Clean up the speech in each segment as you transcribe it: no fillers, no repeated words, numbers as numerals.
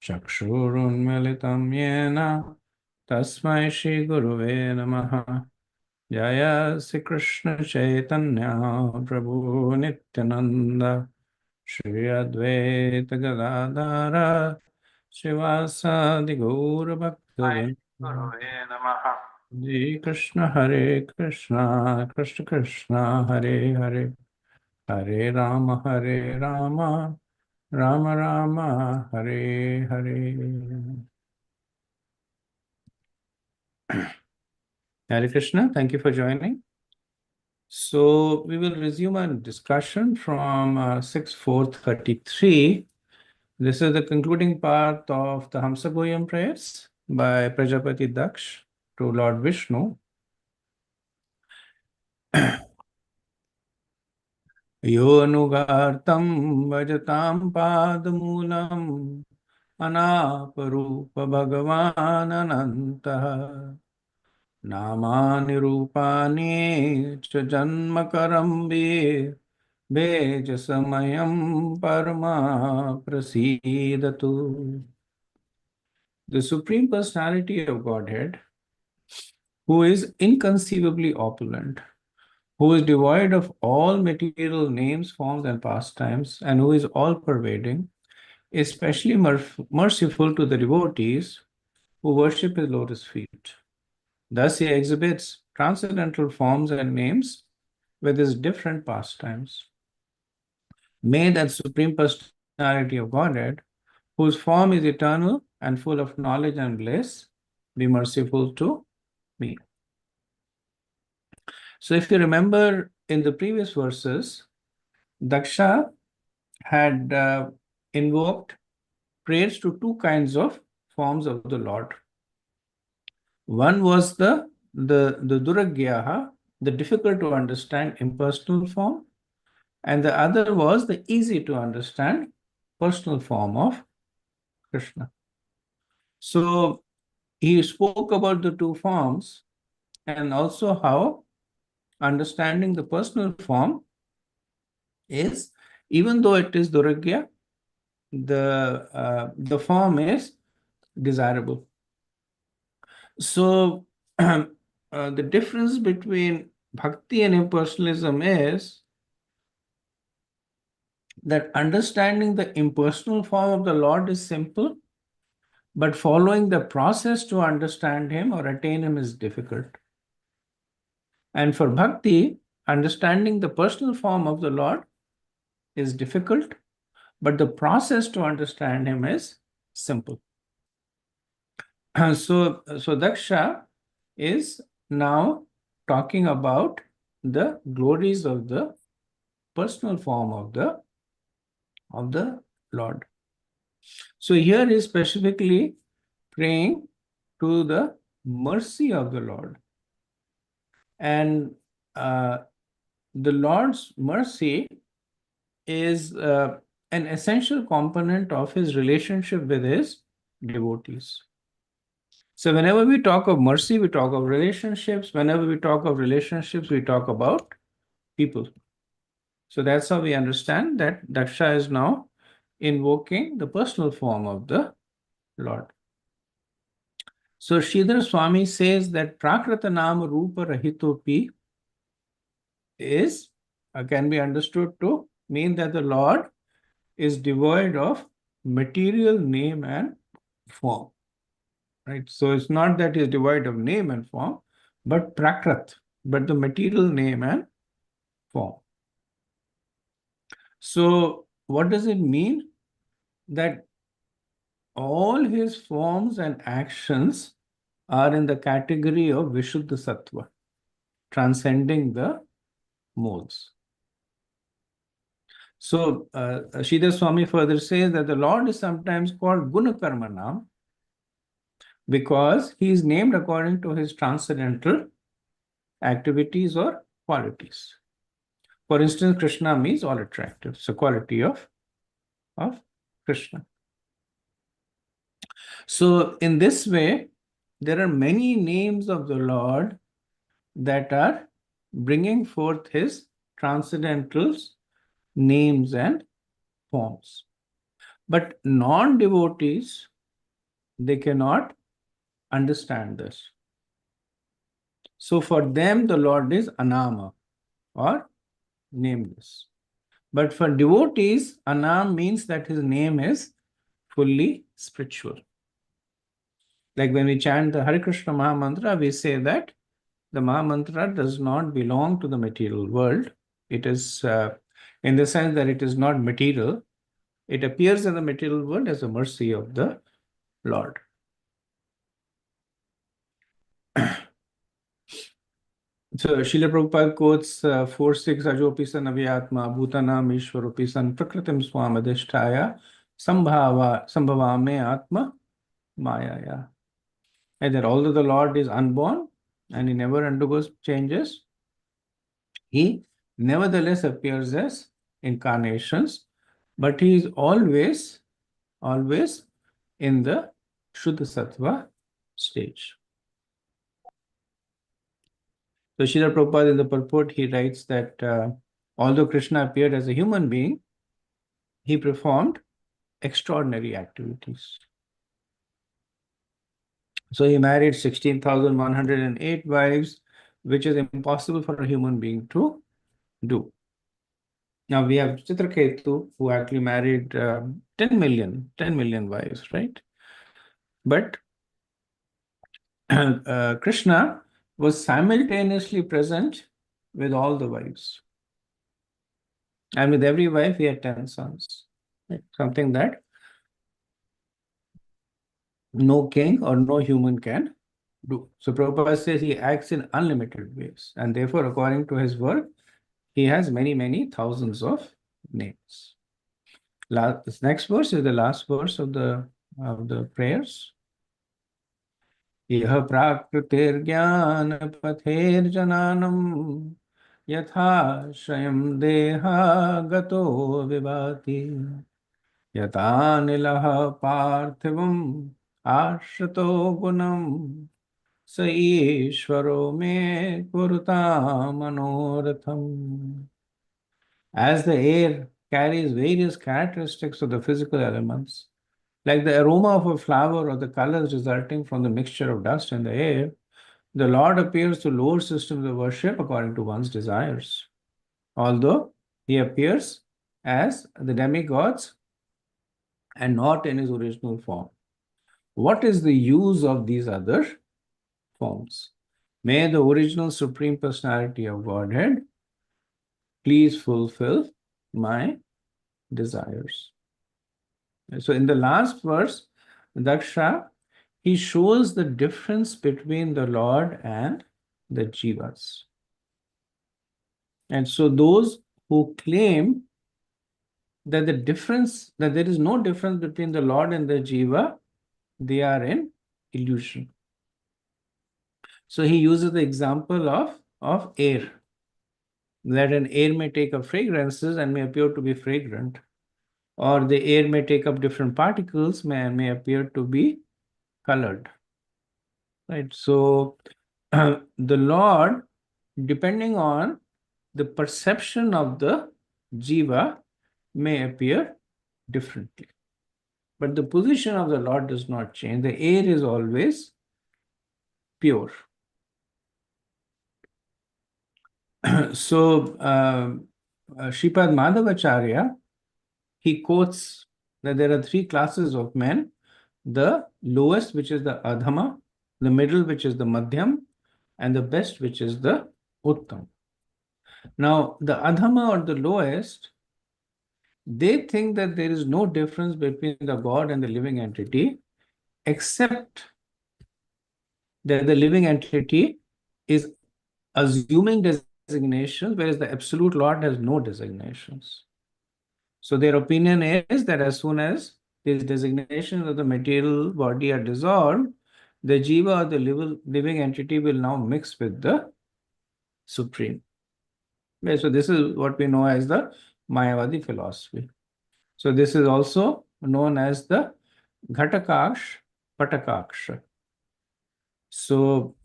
चक्षुरुन्मिलितं येन तस्मै श्रीगुरुवे नमः। जय श्रीकृष्णचैतन्य प्रभु नित्यानन्द श्री अद्वैत गदाधर श्रीवासादि गौरभक्तवृंद। गुरवे नमः। जी कृष्ण हरे कृष्ण कृष्ण कृष्ण हरे हरे, हरे Ram Ram Ram Hare Hare. Hare Krishna, thank you for joining. So we will resume our discussion from 6.4.33. This is the concluding part of the Hamsagoyam prayers by Prajapati Daksh to Lord Vishnu. Yo anugartam vajatam padamulam anaparupa bhagavan anantah नामानि रूपाणि च जन्मकरं वेजसमयं परमा प्रसीदतु. The Supreme Personality of Godhead, who is inconceivably opulent, who is devoid of all material names, forms, and pastimes, and who is all-pervading, is specially merciful to the devotees who worship his lotus feet. Thus he exhibits transcendental forms and names with his different pastimes. May that Supreme Personality of Godhead, whose form is eternal and full of knowledge and bliss, be merciful to me. So if you remember in the previous verses, Daksha had invoked prayers to two kinds of forms of the Lord. One was the Duragyaha, the difficult to understand impersonal form, and the other was the easy to understand personal form of Krishna. So he spoke about the two forms and also how understanding the personal form is, even though it is Duragya, the form is desirable. So the difference between Bhakti and impersonalism is that understanding the impersonal form of the Lord is simple, but following the process to understand him or attain him is difficult. And for Bhakti, understanding the personal form of the Lord is difficult, but the process to understand him is simple. So Daksha is now talking about the glories of the personal form of the Lord. So here he is specifically praying to the mercy of the Lord. And the Lord's mercy is an essential component of his relationship with his devotees. So whenever we talk of mercy, we talk of relationships. Whenever we talk of relationships, we talk about people. So that's how we understand that Daksha is now invoking the personal form of the Lord. So Sridhar Swami says that Prakrata Nama Rupa Rahitopi is can be understood to mean that the Lord is devoid of material name and form. Right? So it's not that he is devoid of name and form, but prakrat, but the material name and form. So what does it mean? That all his forms and actions are in the category of Vishuddha Sattva, transcending the modes. So Sridhar Swami further says that the Lord is sometimes called Gunakarmanam because he is named according to his transcendental activities or qualities. For instance, Krishna means all attractive, so quality of Krishna. So in this way, there are many names of the Lord that are bringing forth his transcendental names and forms. But non-devotees, they cannot understand this. So for them, the Lord is Anama or nameless. But for devotees, Anam means that his name is fully spiritual. Like when we chant the Hare Krishna Maha Mantra, we say that the Maha Mantra does not belong to the material world. It is in the sense that it is not material. It appears in the material world as a mercy of the Lord. So Srila Prabhupada quotes 4:6 Ajopi san avyatma bhutanam ishwaropi san prakritim swam adhishtaya sambhavame atma mayaya. And that although the Lord is unborn and he never undergoes changes, he nevertheless appears as incarnations, but he is always in the Shuddha Sattva stage. So Srila Prabhupada in the purport, he writes that although Krishna appeared as a human being, he performed extraordinary activities. So he married 16,108 wives, which is impossible for a human being to do. Now we have Chitraketu, who actually married 10 million wives, right? But Krishna was simultaneously present with all the wives. And with every wife, he had 10 sons. Right? Something that no king or no human can do. So Prabhupada says he acts in unlimited ways. And therefore, according to his work, he has many, many thousands of names. This next verse is the last verse of the prayers. Iha prakrtirgyan pather jananam yatha shayam deha gato vibhati yatanilah parthivam ashrato gunam sa ishvaro me kurta manoratham. As the air carries various characteristics of the physical elements, like the aroma of a flower or the colors resulting from the mixture of dust in the air, the Lord appears to lower systems of worship according to one's desires. Although he appears as the demigods and not in his original form. What is the use of these other forms? May the original Supreme Personality of Godhead please fulfill my desires. So in the last verse, Daksha, he shows the difference between the Lord and the Jivas. And so those who claim that there is no difference between the Lord and the Jiva, they are in illusion. So he uses the example of air, that an air may take up fragrances and may appear to be fragrant, or the air may take up different particles and may appear to be colored. Right? So the Lord, depending on the perception of the jiva, may appear differently. But the position of the Lord does not change. The air is always pure. So Sripad Madhavacharya, he quotes that there are three classes of men: the lowest, which is the adhama, the middle, which is the madhyam, and the best, which is the uttam. Now, the adhama or the lowest, they think that there is no difference between the God and the living entity, except that the living entity is assuming designations, whereas the absolute Lord has no designations. So their opinion is that as soon as these designations of the material body are dissolved, the jiva or the living entity will now mix with the supreme. Okay, so this is what we know as the Mayavadi philosophy. So this is also known as the Ghatakaksh Patakaksha. So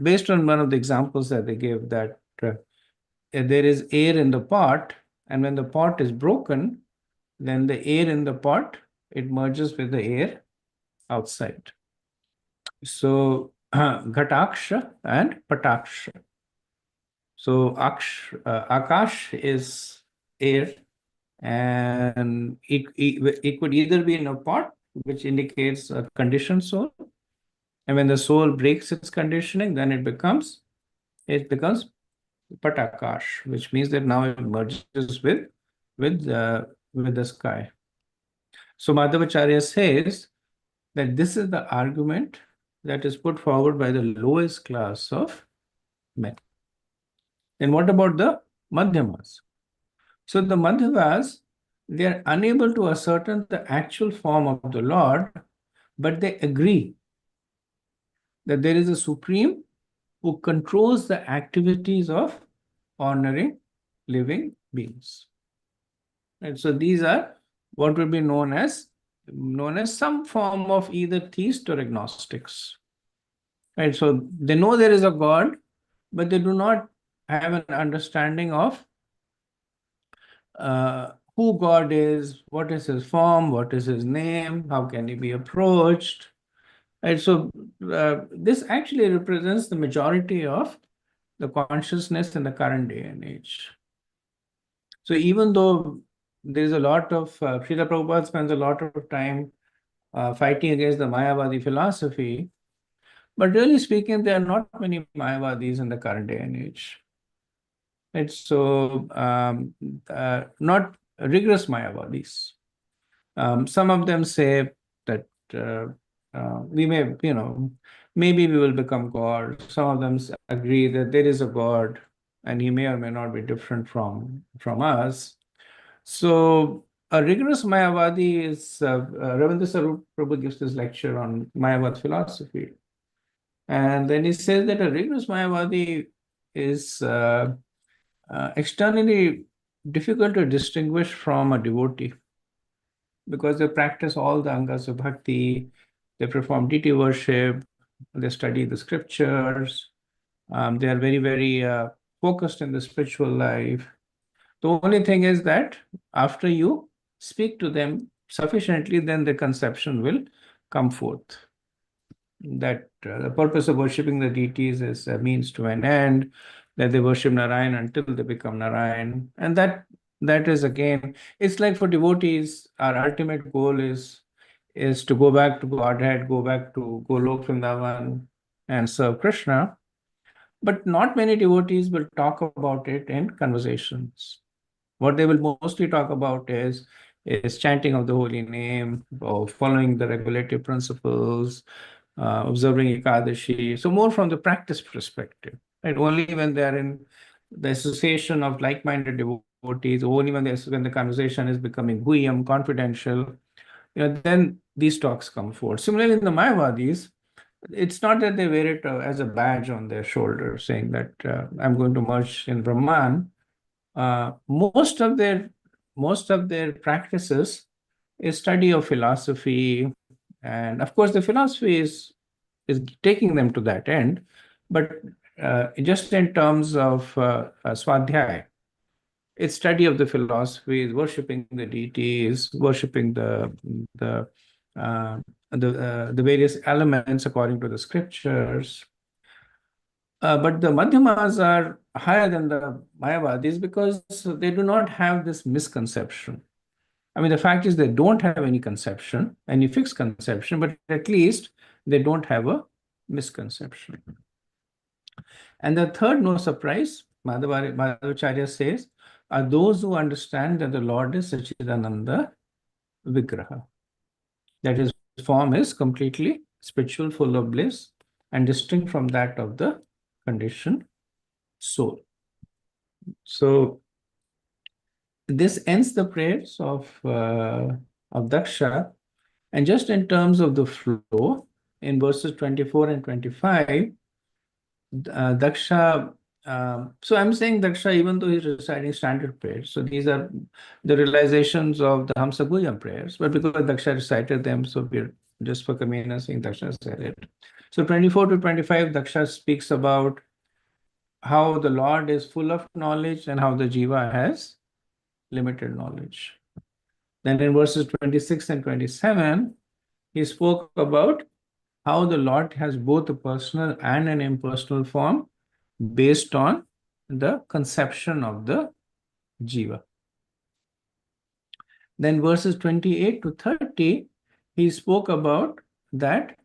based on one of the examples that they gave, that there is air in the pot, and when the pot is broken, then the air in the pot it merges with the air outside. So Ghataksha and Pataksha. So Akash is air, and it could either be in a pot, which indicates a conditioned soul, and when the soul breaks its conditioning, then it becomes Patakash, which means that now it merges with uh, with the sky. So Madhavacharya says that this is the argument that is put forward by the lowest class of men. Then what about the Madhyamas? So the Madhyavas, they are unable to ascertain the actual form of the Lord, but they agree that there is a supreme who controls the activities of ordinary living beings. And so these are what will be known as some form of either theist or agnostics. Right? So they know there is a God, but they do not have an understanding of who God is, what is his form, what is his name, how can he be approached. Right? So this actually represents the majority of the consciousness in the current day and age. So even though there's a lot of, Srila Prabhupada spends a lot of time fighting against the Mayavadi philosophy, but really speaking, there are not many Mayavadis in the current day and age. Right? So not rigorous Mayavadis. Some of them say that we may, maybe we will become God. Some of them agree that there is a God and he may or may not be different from us. So a rigorous Mayavadi is, Ravindra Sarup Prabhu gives this lecture on Mayavad philosophy. And then he says that a rigorous Mayavadi is externally difficult to distinguish from a devotee because they practice all the angas of bhakti, they perform deity worship, they study the scriptures, they are very, very focused in the spiritual life. The only thing is that after you speak to them sufficiently, then the conception will come forth. That the purpose of worshipping the deities is a means to an end, that they worship Narayan until they become Narayan. And that is again, it's like for devotees, our ultimate goal is to go back to Godhead, go back to Golok Vrindavan and serve Krishna. But not many devotees will talk about it in conversations. What they will mostly talk about is chanting of the holy name, or following the regulative principles, observing Ekadashi. So more from the practice perspective, right? Only when they are in the association of like-minded devotees, only when the conversation is becoming guhyam, confidential, then these talks come forward. Similarly, in the Mayavadis, it's not that they wear it as a badge on their shoulder, saying that I'm going to merge in Brahman. Most of their practices is study of philosophy, and of course the philosophy is taking them to that end, but just in terms of swadhyaya, it's study of the philosophies, worshipping the deities, worshipping the uh, the various elements according to the scriptures. But the Madhyamas are higher than the Mayavadis because they do not have this misconception. I mean, the fact is they don't have any conception, any fixed conception, but at least they don't have a misconception. And the third, no surprise, Madhavacharya says, are those who understand that the Lord is Sachidananda Vigraha, that his form is completely spiritual, full of bliss, and distinct from that of the conditioned soul. So this ends the prayers of Daksha. And just in terms of the flow, in verses 24 and 25, Daksha, so I'm saying Daksha, even though he's reciting standard prayers, so these are the realizations of the Hamsa Guhyam prayers, but because Daksha recited them, so we're just for convenience saying Daksha said it. So 24 to 25, Daksha speaks about how the Lord is full of knowledge and how the Jiva has limited knowledge. Then in verses 26 and 27, he spoke about how the Lord has both a personal and an impersonal form based on the conception of the Jiva. Then verses 28 to 30, he spoke about that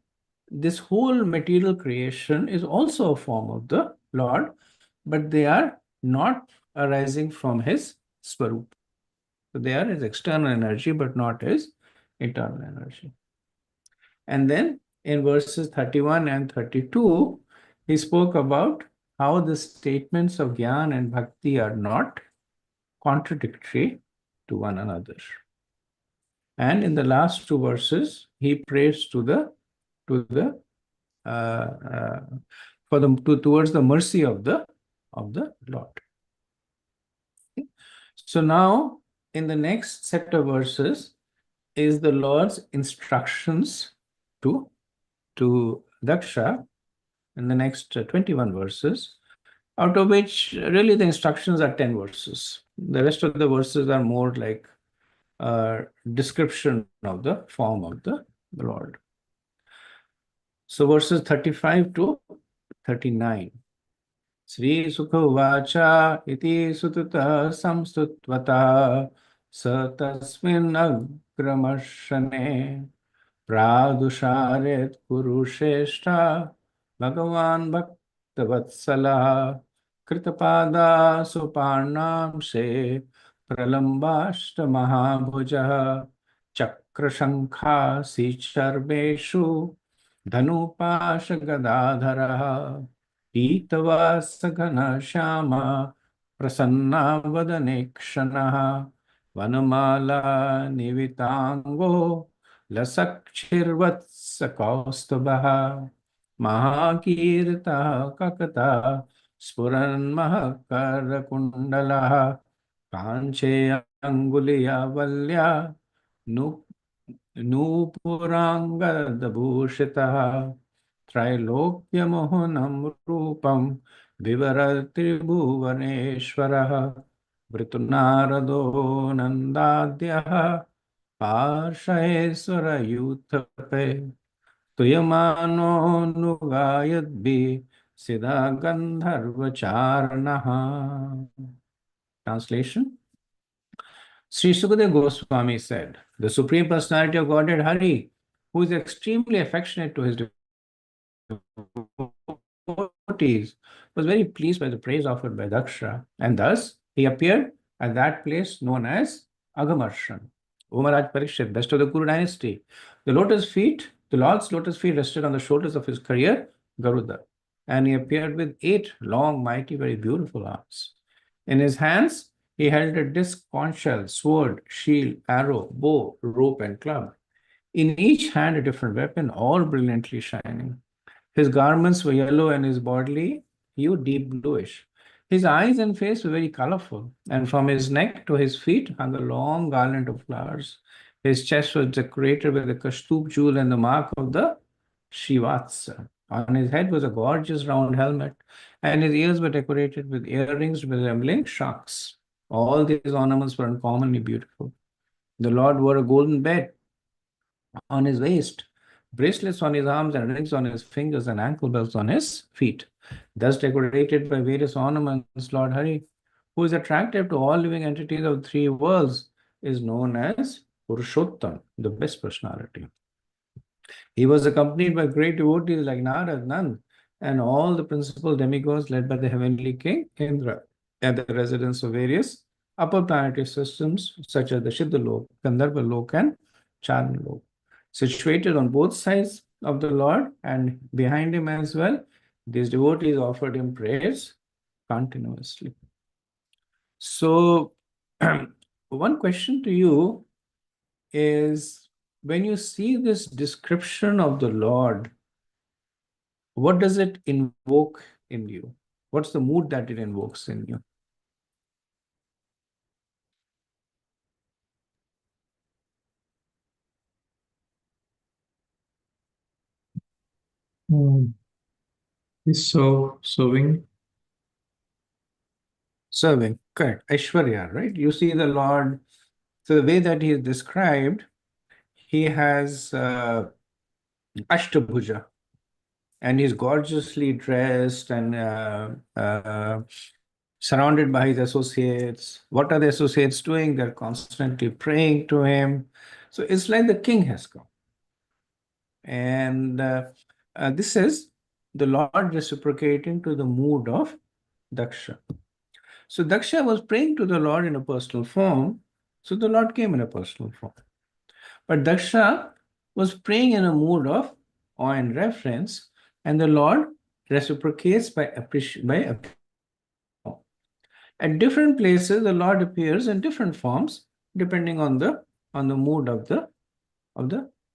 this whole material creation is also a form of the Lord, but they are not arising from his Swarup. So they are his external energy, but not his internal energy. And then in verses 31 and 32, he spoke about how the statements of Gyan and Bhakti are not contradictory to one another. And in the last two verses, he prays to the for the towards the mercy of the Lord. Okay. So now in the next set of verses is the Lord's instructions to Daksha in the next 21 verses, out of which really the instructions are 10 verses. The rest of the verses are more like a description of the form of the Lord. So verses 35 to 39. Sri Sukha Vacha iti sutata samstuttvata sa tasmin agramarshane Pradusharet Kurusheshta Bhagavan Bhaktavatsala Kritapada Suparnam Se Pralambashta Mahabhuja Chakrashankha Sicharbeshu Dhanupasha Gadadhara Pitavasagana Shama Prasanna Vadanekshana Vanamala Nivitango लसक्षिर्वत्सकौस्तुभः महाकीर्तः ककता स्फुरन्महकरकुण्डलः काञ्चे अङ्गुलीयवल्या नूपुराङ्गदभूषितः त्रैलोक्यमोहनं रूपं विवरत्रिभुवनेश्वरः वृतुनारदो नन्दाद्यः पार्श्वेश्वरयूथपे तुयमानोऽनुगायद्भिः सिदा गन्धर्वचारणः. Translation. Sri Sukadeva Goswami said, the Supreme Personality of Godhead Hari, who is extremely affectionate to his devotees, was very pleased by the praise offered by Daksha, and thus he appeared at that place known as Agamarshan. O Maharaj Parikshit, best of the Kuru dynasty, the Lord's lotus feet rested on the shoulders of his career, Garuda, and he appeared with 8 long, mighty, very beautiful arms. In his hands, he held a disc, conch shell, sword, shield, arrow, bow, rope, and club. In each hand, a different weapon, all brilliantly shining. His garments were yellow and his bodily hue deep bluish. His eyes and face were very colorful, and from his neck to his feet hung a long garland of flowers. His chest was decorated with the Kashtub jewel and the mark of the Shivatsa. On his head was a gorgeous round helmet, and his ears were decorated with earrings resembling sharks. All these ornaments were uncommonly beautiful. The Lord wore a golden bed on his waist, bracelets on his arms, and rings on his fingers, and ankle belts on his feet. Thus decorated by various ornaments, Lord Hari, who is attractive to all living entities of 3 worlds, is known as Purushottam, the best personality. He was accompanied by great devotees like Narad, Nand, and all the principal demigods led by the heavenly king Indra at the residence of various upper planetary systems such as the Siddhalok, Gandharva Lok, and Charnalok. Situated on both sides of the Lord and behind him as well, these devotees offered him prayers continuously. So, one question to you is, when you see this description of the Lord, what does it invoke in you? What's the mood that it invokes in you? He's so serving. Serving, correct. Aishwarya, right? You see the Lord So the way that he is described, he has Ashtabhuja, and he's gorgeously dressed and surrounded by his associates. What are the associates doing? They're constantly praying to him. So it's like the king has come. And this is the Lord reciprocating to the mood of Daksha. So Daksha was praying to the Lord in a personal form. So the Lord came in a personal form. But Daksha was praying in a mood of awe and reverence, and the Lord reciprocates by at different places. The Lord appears in different forms depending on the mood of the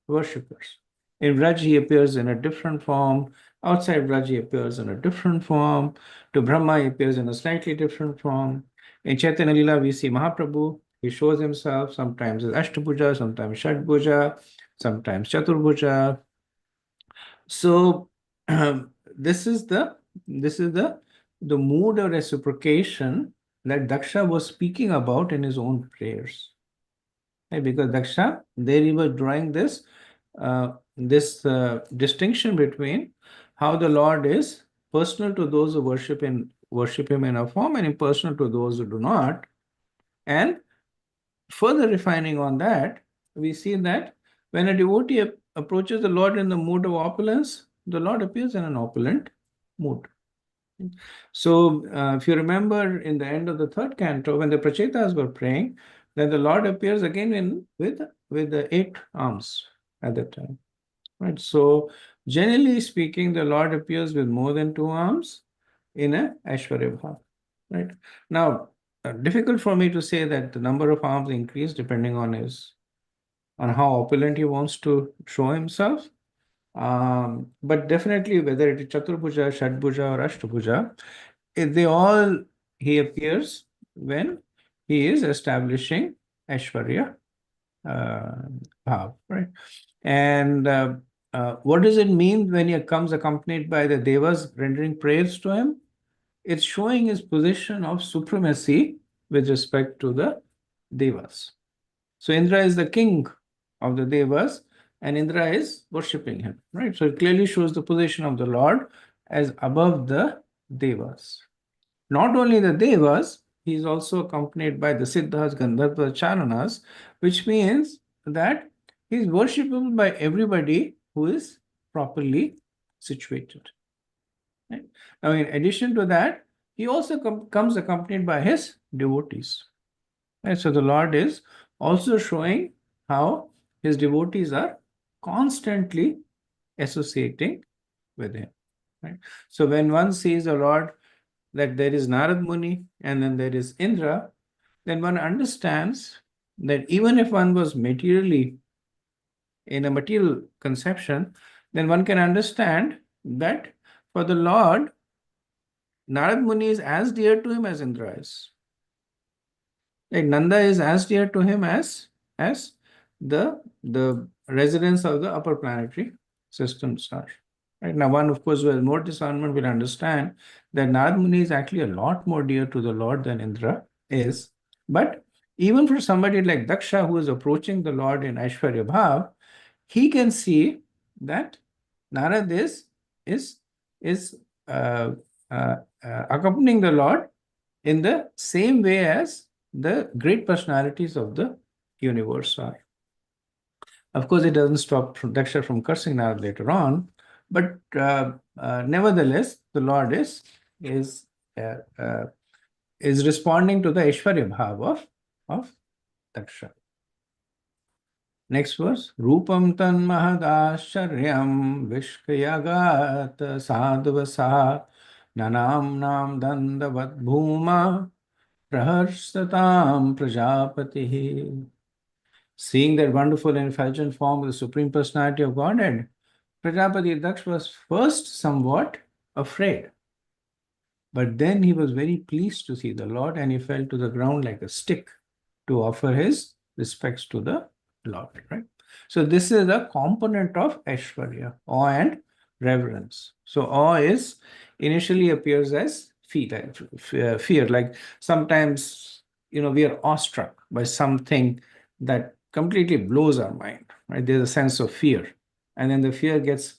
worshippers. In Vraj, he appears in a different form. Outside Vraj, he appears in a different form. To Brahma, he appears in a slightly different form. In Chaitanya Lila, we see Mahaprabhu. He shows himself sometimes as Ashtabhuja, sometimes Shadbhuja, sometimes Chaturbhuja. So this is the mood of reciprocation that Daksha was speaking about in his own prayers. Right? Because Daksha, there he was drawing this distinction between how the Lord is personal to those who worship him in a form and impersonal to those who do not. And further refining on that, we see that when a devotee approaches the Lord in the mood of opulence, the Lord appears in an opulent mood. So, if you remember in the end of the third canto, when the Prachetas were praying, then the Lord appears again with the 8 arms at that time. Right. So, generally speaking, the Lord appears with more than 2 arms in a Aishwarya Bhav. Right. Now, difficult for me to say that the number of arms increase depending on how opulent he wants to show himself. But definitely, whether it is Chaturbhuja, Shadbhuja, or Ashtabhuja, they all he appears when he is establishing Aishwarya Bhav, right? And what does it mean when he comes accompanied by the Devas rendering prayers to him? It's showing his position of supremacy with respect to the Devas. So Indra is the king of the Devas, and Indra is worshipping him, right? So it clearly shows the position of the Lord as above the Devas. Not only the Devas, he is also accompanied by the Siddhas, Gandharvas, Charanas, which means that he is worshipable by everybody who is properly situated. Right? Now, in addition to that, he also comes accompanied by his devotees. Right? So the Lord is also showing how his devotees are constantly associating with him. Right? So when one sees the Lord that there is Narad Muni and then there is Indra, then one understands that even if one was materially in a material conception, then one can understand that for the Lord, Narad Muni is as dear to him as Indra is. Like Nanda is as dear to him as the residents of the upper planetary systems are. Right now, one of course who has more discernment will understand that Narad Muni is actually a lot more dear to the Lord than Indra is. But even for somebody like Daksha who is approaching the Lord in Aishwarya Bhav, he can see that Narad is uh, accompanying the Lord in the same way as the great personalities of the universe are. Of course, it doesn't stop Daksha from cursing Narad later on, but nevertheless, the Lord is uh, uh, is responding to the Aishwarya Bhav of Daksha. Next verse, Rupam tan mahadascharyam vishkayagat sadhvasa nanam nam dandavat bhuma praharsatam prajapati. Seeing that wonderful and effulgent form of the Supreme Personality of Godhead, Prajapati Daksh was first somewhat afraid. But then he was very pleased to see the Lord and he fell to the ground like a stick to offer his respects to the Lord. Right? So this is a component of Aishwarya, awe and reverence. So awe is initially appears as fear. Like sometimes we are awestruck by something that completely blows our mind, right? There's a sense of fear, and then the fear gets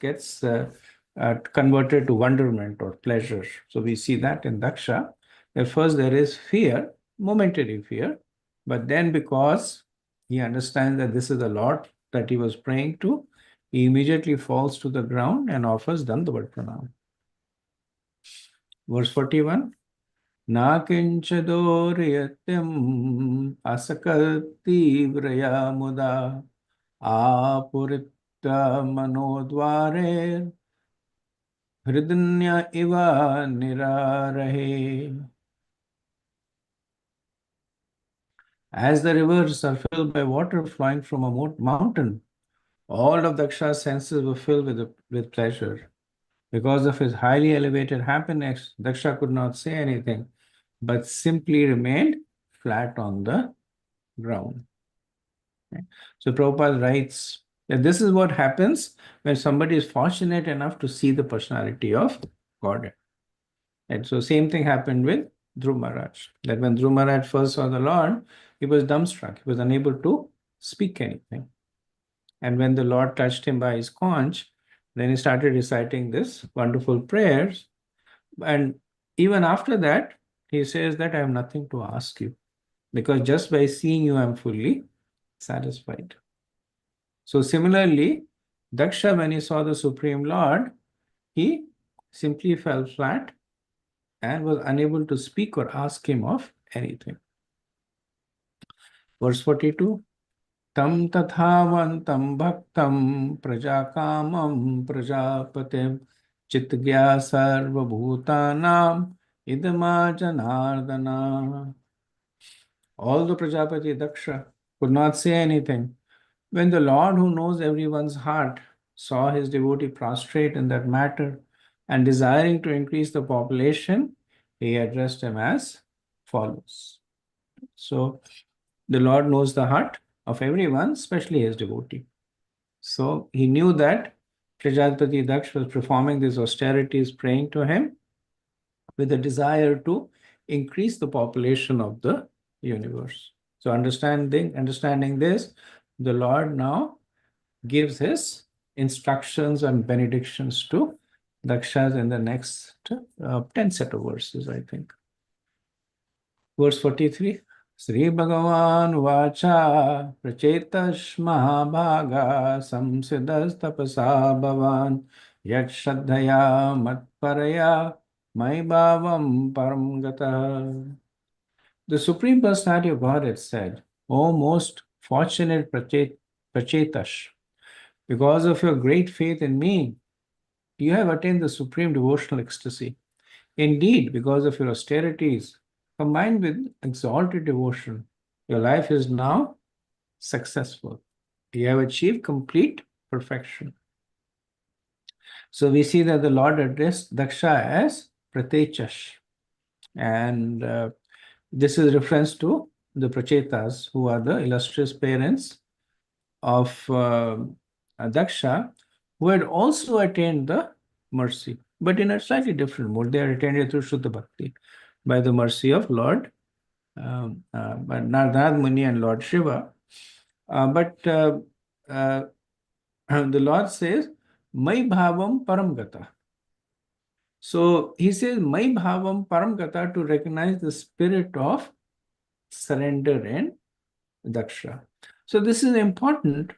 converted to wonderment or pleasure. So we see that in Daksha. At first, there is fear, momentary fear, but then because he understands that this is the Lord that he was praying to, he immediately falls to the ground and offers Dandavat Pranam. Verse 41. नाकिञ्च दोर्यत्यम् असकतीव्रया मुदा आपुरित मनोद्वारे हृदन्य इव निरारहे. As the rivers are filled by water flowing from a mountain, all of Daksha's senses were filled with pleasure. Because of his highly elevated happiness, Daksha could not say anything, but simply remained flat on the ground. Okay. So Prabhupada writes that this is what happens when somebody is fortunate enough to see the personality of God. And so same thing happened with Dhruv Maharaj. That when Dhruv Maharaj first saw the Lord, he was dumbstruck. He was unable to speak anything. And when the Lord touched him by his conch, then he started reciting this wonderful prayers. And even after that, he says that I have nothing to ask you, because just by seeing you, I am fully satisfied. So similarly, Daksha, when he saw the Supreme Lord, he simply fell flat and was unable to speak or ask him of anything. Verse 42. Tam tathavantam bhaktam prajakamam prajapatim chitgya sarva bhutanam idama janardana. Although Prajapati Daksha could not say anything, when the Lord, who knows everyone's heart, saw his devotee prostrate in that matter and desiring to increase the population, he addressed him as follows. So, the Lord knows the heart of everyone, especially his devotee. So, he knew that Prajapati Daksh was performing these austerities, praying to him with a desire to increase the population of the universe. So, understanding this, the Lord now gives his instructions and benedictions to Dakshas in the next 10 set of verses, I think. Verse 43. Sri Bhagavan Vacha Prachetas Mahabhaga Samsidas Tapasa Bhavan Yat Shraddhaya Matparaya Maibhavam Paramgata. The Supreme Personality of Godhead said, O most fortunate Prachetas, because of your great faith in me, you have attained the supreme devotional ecstasy. Indeed, because of your austerities, combined with exalted devotion, your life is now successful. You have achieved complete perfection. So we see that the Lord addressed Daksha as Pratechash. And this is reference to the Prachetas, who are the illustrious parents of Daksha, who had also attained the mercy, but in a slightly different mode. They had attained it through Shuddha Bhakti by the mercy of Lord Narad Muni and Lord Shiva. But the Lord says, Mai Bhavam Paramgata. So he says, Mai Bhavam Paramgata to recognize the spirit of surrender in Daksha. So this is important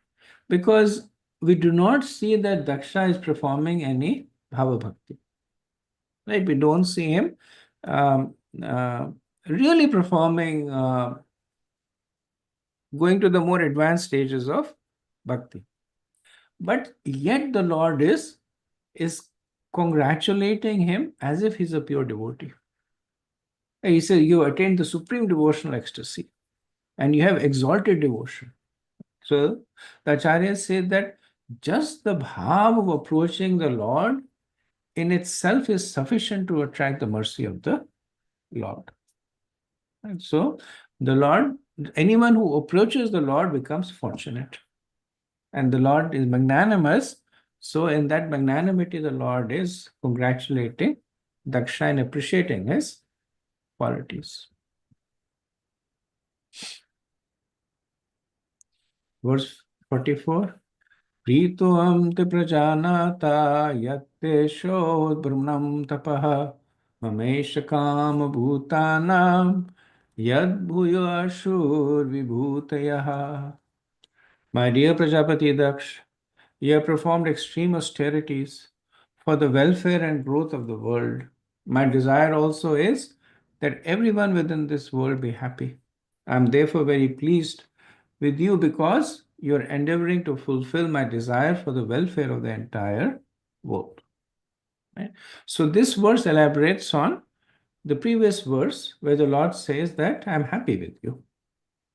because we do not see that Daksha is performing any Bhava Bhakti. Right? We don't see him um, uh, really performing, going to the more advanced stages of Bhakti. But yet the Lord is congratulating him as if he's a pure devotee. He says, you attained the supreme devotional ecstasy and you have exalted devotion. So the Acharyas say that just the bhav of approaching the Lord in itself is sufficient to attract the mercy of the Lord. And so the Lord, anyone who approaches the Lord becomes fortunate. And the Lord is magnanimous. So in that magnanimity, the Lord is congratulating Daksha and appreciating his qualities. Verse 44. Pritoam te prajanata yatte shodbrumnam tapaha mamesha kama bhutanam yad bhuyo ashur vibhutayaha. My dear Prajapati Daksh, you have performed extreme austerities for the welfare and growth of the world. My desire also is that everyone within this world be happy. I am therefore very pleased with you because you are endeavoring to fulfill my desire for the welfare of the entire world. Right? So, this verse elaborates on the previous verse where the Lord says that I am happy with you.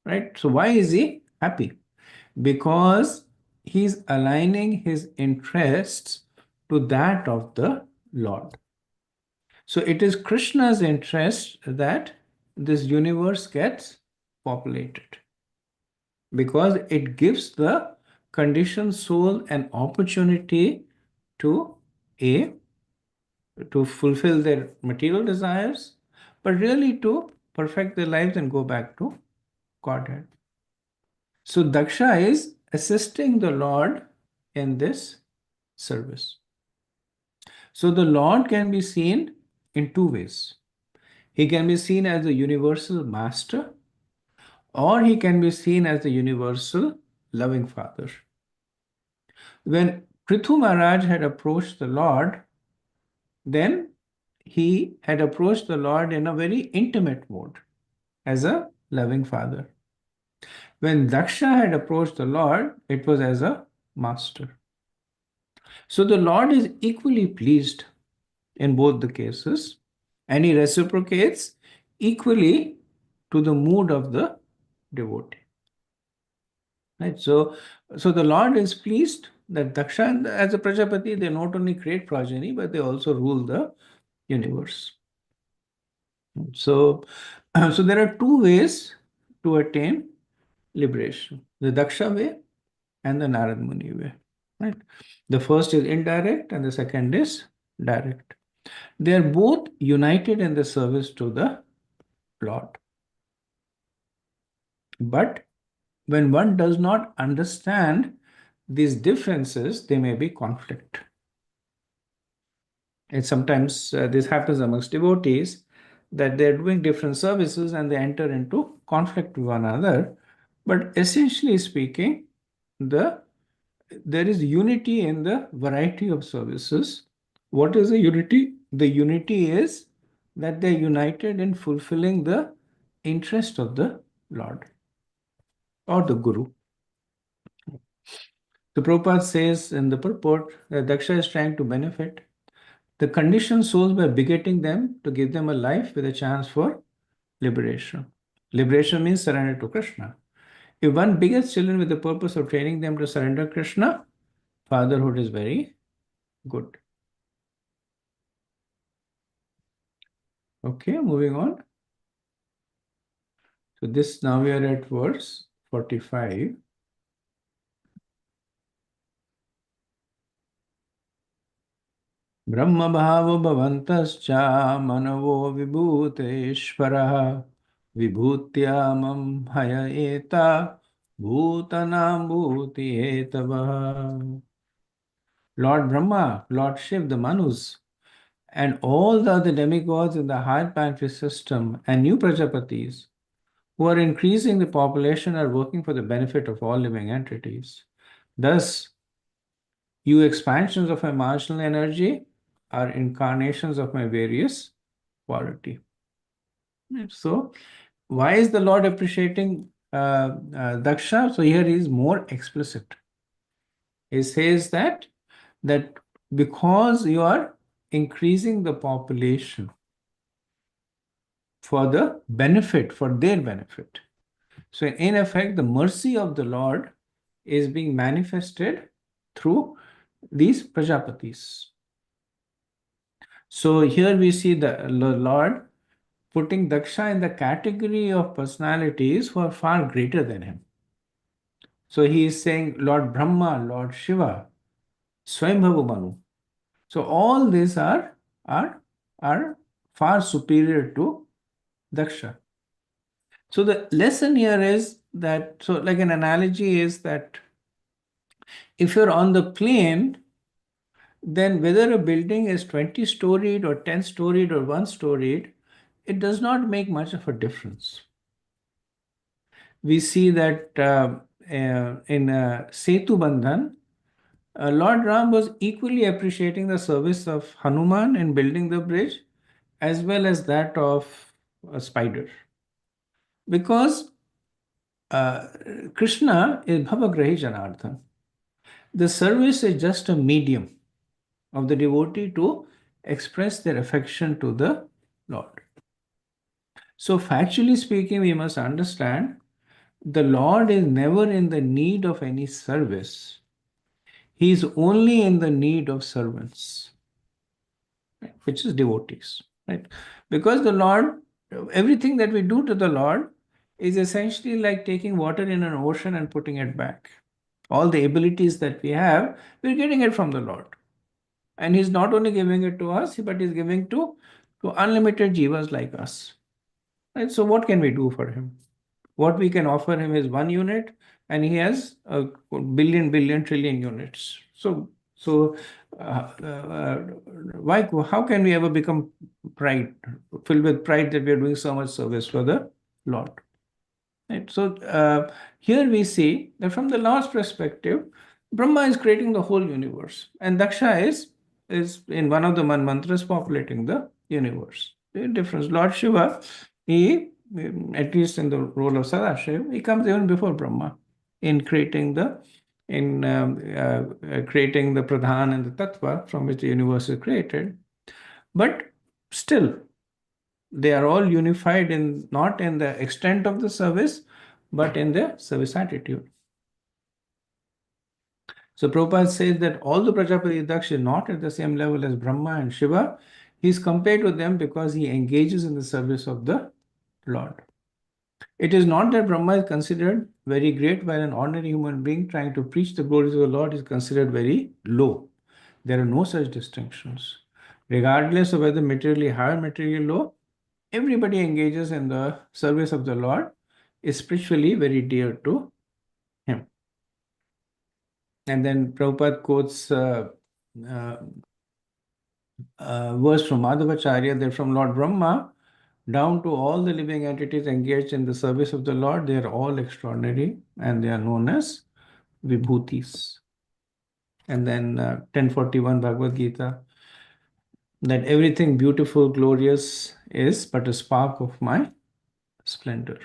Right? So, why is he happy? Because he's aligning his interests to that of the Lord. So it is Krishna's interest that this universe gets populated because it gives the conditioned soul an opportunity to a to fulfill their material desires, but really to perfect their lives and go back to Godhead. So Daksha is assisting the Lord in this service. So the Lord can be seen in two ways. He can be seen as the universal master, or he can be seen as the universal loving father. When Prithu Maharaj had approached the Lord, then he had approached the Lord in a very intimate mode as a loving father. When Daksha had approached the Lord, it was as a master. So the Lord is equally pleased in both the cases, and he reciprocates equally to the mood of the devotee. Right? So the Lord is pleased that Daksha, as a Prajapati, they not only create progeny, but they also rule the universe. So, so there are two ways to attain liberation: the Daksha way and the Narad Muni way. Right? The first is indirect, and the second is direct. They are both united in the service to the Lord. But when one does not understand these differences, there may be conflict. And sometimes this happens amongst devotees that they're doing different services and they enter into conflict with one another. But essentially speaking, the there is unity in the variety of services. What is the unity? The unity is that they're united in fulfilling the interest of the Lord or the Guru. The Prabhupada says in the purport that Daksha is trying to benefit the conditioned souls by begetting them to give them a life with a chance for liberation. Liberation means surrender to Krishna. If one begets children with the purpose of training them to surrender Krishna, fatherhood is very good. Okay, moving on. So this now we are at verse 45. Brahma bhava bhavantascha manavo vibhuteshvaraha vibhutyamam haya eta bhutanam bhuti etavaha. Lord Brahma, Lord Shiv, the Manus, and all the other demigods in the higher planetary system and new Prajapatis who are increasing the population are working for the benefit of all living entities. Thus, you expansions of my marginal energy are incarnations of my various quality. So, why is the Lord appreciating Daksha? So here he is more explicit. He says that because you are increasing the population for the benefit, for their benefit. So in effect, the mercy of the Lord is being manifested through these Prajapatis. So here we see the Lord putting Daksha in the category of personalities who are far greater than him. So he is saying Lord Brahma, Lord Shiva, Swayambhavu Manu. So all these are, are far superior to Daksha. So the lesson here is that, so like an analogy is that if you're on the plane, then whether a building is 20 storied or 10 storied or 1 storied, it does not make much of a difference. We see that in Setu Bandhan, Lord Ram was equally appreciating the service of Hanuman in building the bridge as well as that of a spider. Because Krishna is Bhavagrahi Janardhan. The service is just a medium of the devotee to express their affection to the Lord. So, factually speaking, we must understand the Lord is never in the need of any service. He is only in the need of servants, right, which is devotees, right? Because the Lord, everything that we do to the Lord is essentially like taking water in an ocean and putting it back. All the abilities that we have, we're getting it from the Lord. And He's not only giving it to us, but He's giving to unlimited jivas like us. Right? So, what can we do for Him? What we can offer Him is 1 unit, and He has a billion, trillion units. So why? How can we ever become filled with pride that we are doing so much service for the Lord? Right? So here we see that from the Lord's perspective, Brahma is creating the whole universe, and Daksha is in one of the mantras populating the universe. The difference. Lord Shiva, he at least in the role of Sadashiv, he comes even before Brahma in creating creating the pradhan and the tattva from which the universe is created. But still, they are all unified in not in the extent of the service, but in their service attitude. So Prabhupada says that although Prajapati Daksh is not at the same level as Brahma and Shiva, he is compared to them because he engages in the service of the Lord. It is not that Brahma is considered very great while an ordinary human being trying to preach the glories of the Lord is considered very low. There are no such distinctions. Regardless of whether materially high or materially low, everybody engages in the service of the Lord is spiritually very dear to him. And then Prabhupada quotes verse from Madhavacharya that from Lord Brahma down to all the living entities engaged in the service of the Lord, they are all extraordinary and they are known as vibhutis. And then 1041 Bhagavad Gita, that everything beautiful, glorious is but a spark of my splendor.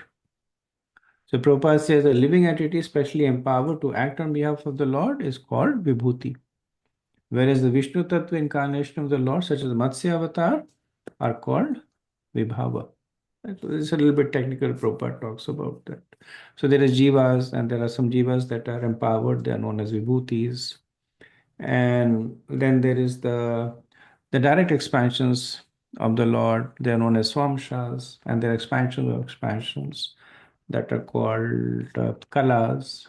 So Prabhupada says a living entity specially empowered to act on behalf of the Lord is called Vibhuti. Whereas the Vishnu Tattva incarnation of the Lord, such as Matsya Avatar, are called Vaibhava. So this is a little bit technical. Prabhupada talks about that. So there is jivas, and there are some jivas that are empowered. They are known as vibhutis. And then there is the direct expansions of the Lord. They are known as swamshas, and there are expansions of expansions that are called kalas.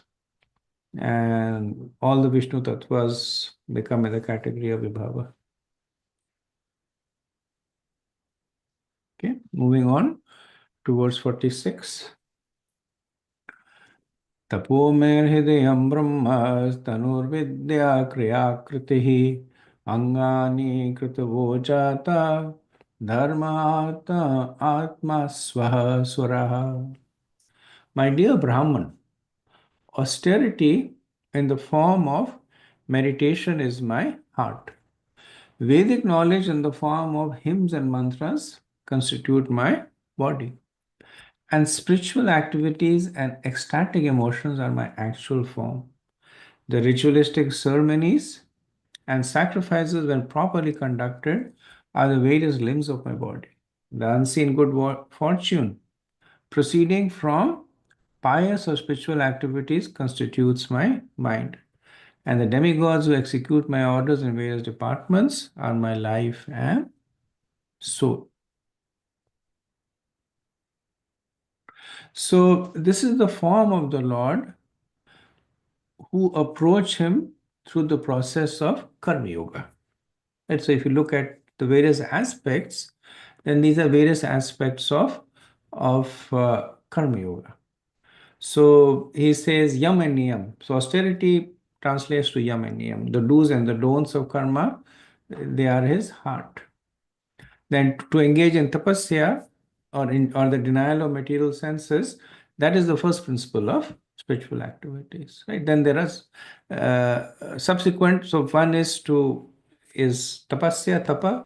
And all the Vishnu tattvas become in the category of vibhava. Okay, moving on to verse 46. तपोमेर्हृदयं ब्रह्मस्तनुर्विद्या क्रियाकृतिः अङ्गानि कृतवोचाता धर्मात् आत्मा स्वः स्वरः. My dear Brahman, austerity in the form of meditation is my heart. Vedic knowledge in the form of hymns and mantras constitute my body. And spiritual activities and ecstatic emotions are my actual form. The ritualistic ceremonies and sacrifices, when properly conducted, are the various limbs of my body. The unseen good fortune proceeding from pious or spiritual activities constitutes my mind. And the demigods who execute my orders in various departments are my life and soul. So, this is the form of the Lord who approach him through the process of Karma Yoga. Right? So, if you look at the various aspects, then these are various aspects of Karma Yoga. So he says yam and niyam. So austerity translates to yam and niyam. The do's and the don'ts of karma, they are his heart. Then to engage in tapasya or the denial of material senses, that is the first principle of spiritual activities, right? Then there are subsequent. So one is tapasya, tapa,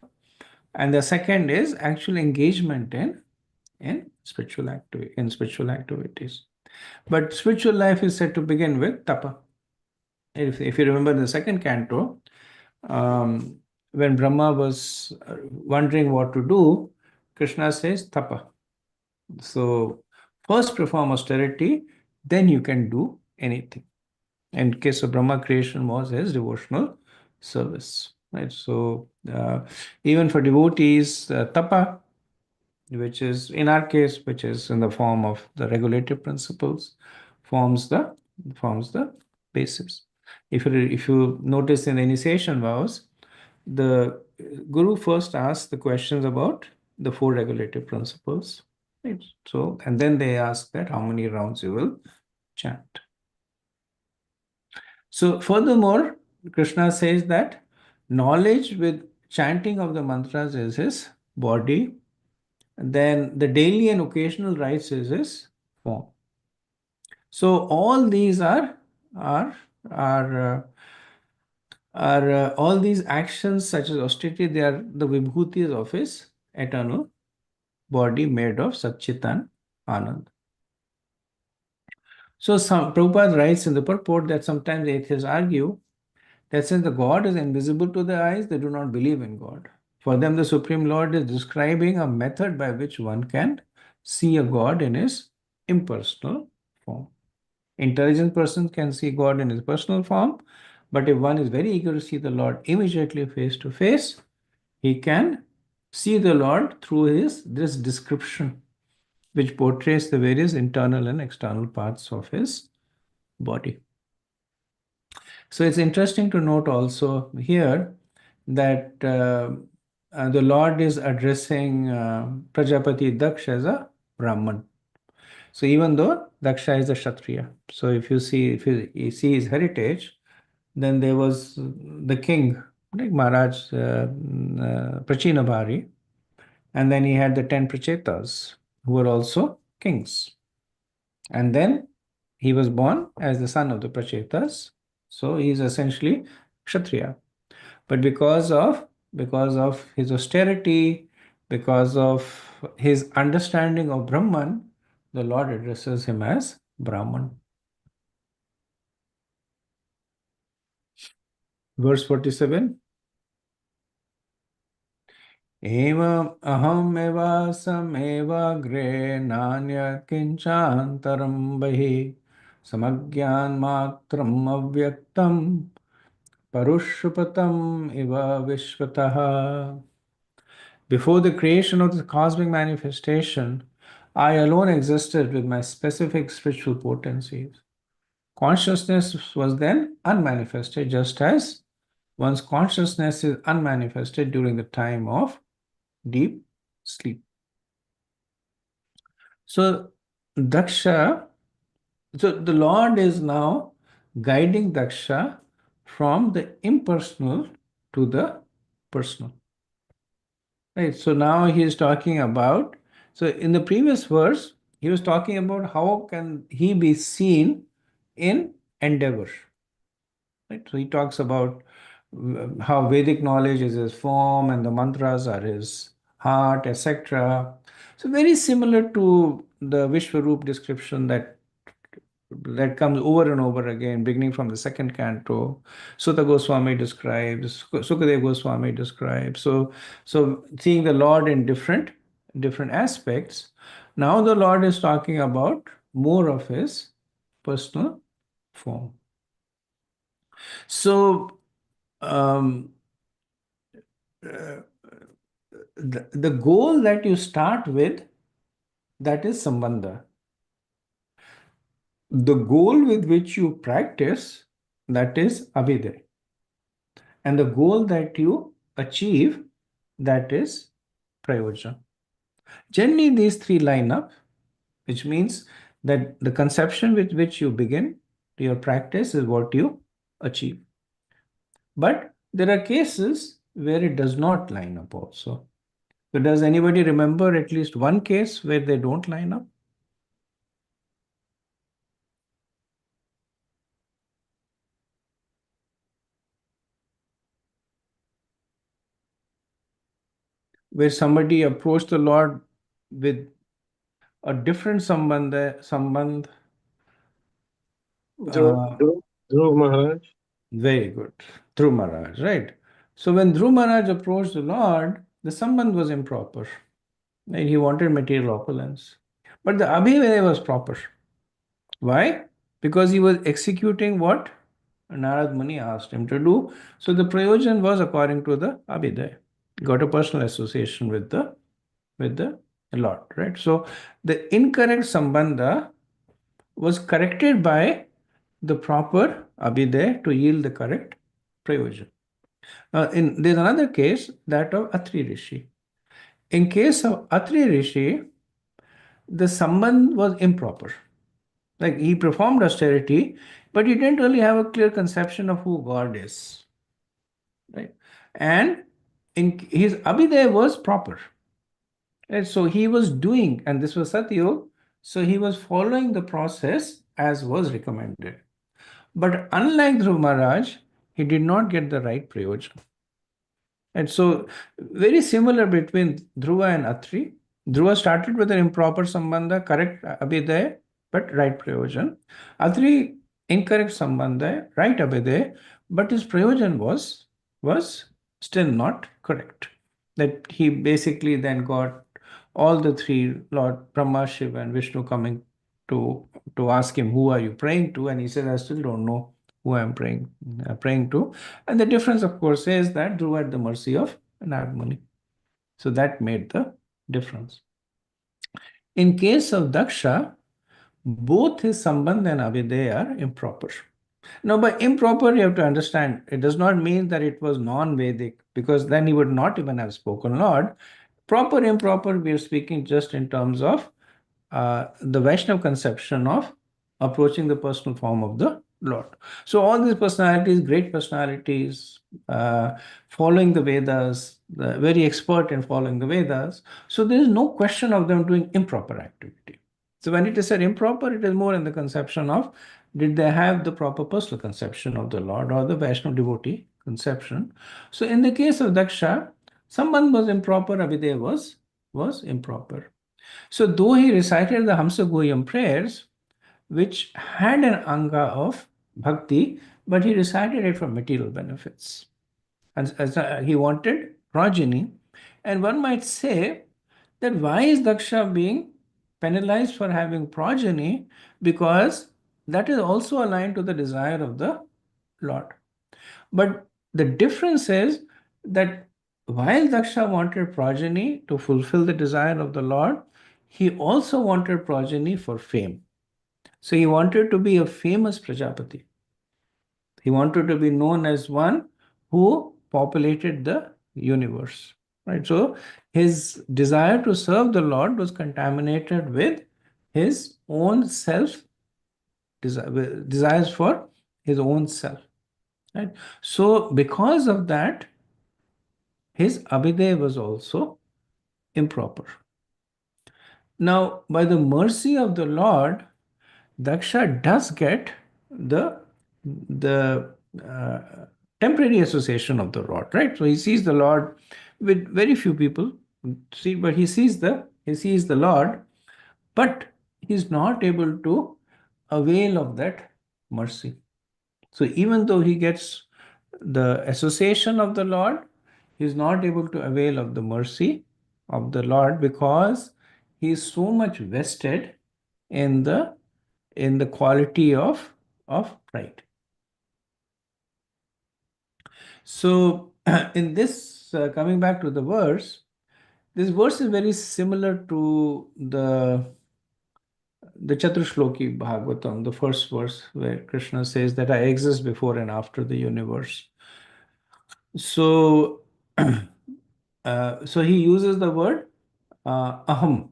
and the second is actual engagement in spiritual activities. But spiritual life is said to begin with tapa. If you remember the second canto, um, when Brahma was wondering what to do, Krishna says tapa. So first perform austerity, then you can do anything. In case of Brahma, creation was his devotional service. Right. So even for devotees, tapa, which is in our case, which is in the form of the regulative principles, forms the basis. If you notice in the initiation vows, the guru first asks the questions about the four regulative principles, right? So and then they ask that how many rounds you will chant. So furthermore, Krishna says that knowledge with chanting of the mantras is his body, then the daily and occasional rites is his form. So all these are are uh, are all these actions such as austerity, they are the vibhutis of his eternal body made of Satchitan Anand. So some Prabhupada writes in the purport that sometimes atheists argue that since the God is invisible to the eyes, they do not believe in God. For them, the Supreme Lord is describing a method by which one can see a God in his impersonal form. Intelligent persons can see God in his personal form, but if one is very eager to see the Lord immediately face to face, he can see the Lord through this description, which portrays the various internal and external parts of his body. So it's interesting to note also here that the Lord is addressing Prajapati Daksh as a Brahman. So even though Daksha is a Kshatriya, so if you see his heritage, then there was the king, like Maharaj Prachinabhari, and then he had the 10 Prachetas who were also kings. And then he was born as the son of the Prachetas, so he is essentially Kshatriya. But because of his austerity, because of his understanding of Brahman, the Lord addresses him as Brahman. Verse 47. एवम् अहमेवासमेवाग्रे नान्यत्किञ्चान्तरं बहिः समज्ञानमात्रम् अव्यक्तं परुष्यपतम् इव विश्वतः. Before the creation of the cosmic manifestation, I alone existed with my specific spiritual potencies. Consciousness was then unmanifested, just as one's consciousness is unmanifested during the time of deep sleep. So, Daksha, so the Lord is now guiding Daksha from the impersonal to the personal. Right. So now he is talking about, so in the previous verse, he was talking about how can he be seen in endeavor. Right. So he talks about how Vedic knowledge is his form and the mantras are his heart, etc. So very similar to the Vishwaroop description that comes over and over again, beginning from the second canto. Sutta Goswami describes, Sukadeva Goswami describes. So seeing the Lord in different aspects. Now the Lord is talking about more of his personal form. So the goal that you start with, that is sambandha. The goal with which you practice, that is abhiday. And the goal that you achieve, that is prayojan. Generally, these three line up, which means that the conception with which you begin your practice is what you achieve. But there are cases where it does not line up also. So does anybody remember at least one case where they don't line up? Where somebody approached the Lord with a different sambandh. Uh, Dhruv Maharaj. Very good. Dhruv Maharaj, right? So when Dhruv Maharaj approached the Lord, the sambandh was improper. Right? He wanted material opulence. But the Abhivaya was proper. Why? Because he was executing what Narad Muni asked him to do. So the prayojan was according to the Abhidaya. Got a personal association with the Lord, right? So the incorrect sambandha was corrected by the proper Abhidaya to yield the correct prayojan. There's another case, that of Atri Rishi. In case of Atri Rishi, the sambandh was improper. Like he performed austerity, but he didn't really have a clear conception of who God is. Right? And in his Abhidaya was proper. Right? So he was doing, and this was Satyog, so he was following the process as was recommended. But unlike Dhruv Maharaj, he did not get the right prayojan. And so, very similar between Dhruva and Atri. Dhruva started with an improper sambandha, correct abhidaya, but right prayojan. Atri, incorrect sambandha, right abhidaya, but his prayojan was still not correct. That he basically then got all the three, Lord Brahma, Shiva, and Vishnu coming to to ask him, "Who are you praying to?" And he said, "I still don't know who I'm praying to." And the difference, of course, is that Dhruva at the mercy of Narad Muni. So that made the difference. In case of Daksha, both his Sambandh and Avidya are improper. Now, by improper, you have to understand, it does not mean that it was non-Vedic, because then he would not even have spoken Lord. Proper, improper, we are speaking just in terms of the Vaishnav conception of approaching the personal form of the Lord. So all these personalities, great personalities, following the Vedas, very expert in following the Vedas. So there is no question of them doing improper activity. So when it is said improper, it is more in the conception of, did they have the proper personal conception of the Lord or the Vaishnav devotee conception? So in the case of Daksha, Sambandh was improper, Abhidaya was improper. So though he recited the Hamsa Guhyam prayers, which had an anga of bhakti, but he recited it for material benefits. And as he wanted progeny. And one might say that why is Daksha being penalized for having progeny? Because that is also aligned to the desire of the Lord. But the difference is that while Daksha wanted progeny to fulfill the desire of the Lord, he also wanted progeny for fame. So he wanted to be a famous Prajapati. He wanted to be known as one who populated the universe. Right? So his desire to serve the Lord was contaminated with his own self desires for his own self. Right? So because of that, his abhidaya was also improper. Now, by the mercy of the Lord, Daksha does get the temporary association of the Lord, right? So he sees the Lord with very few people, see, but he sees the Lord, but he's not able to avail of that mercy. So even though he gets the association of the Lord, he is not able to avail of the mercy of the Lord because he is so much vested in the quality of pride. So in this coming back to the verse, this verse is very similar to the Chatushloki Bhagavatam, the first verse where Krishna says that I exist before and after the universe. So, so he uses the word aham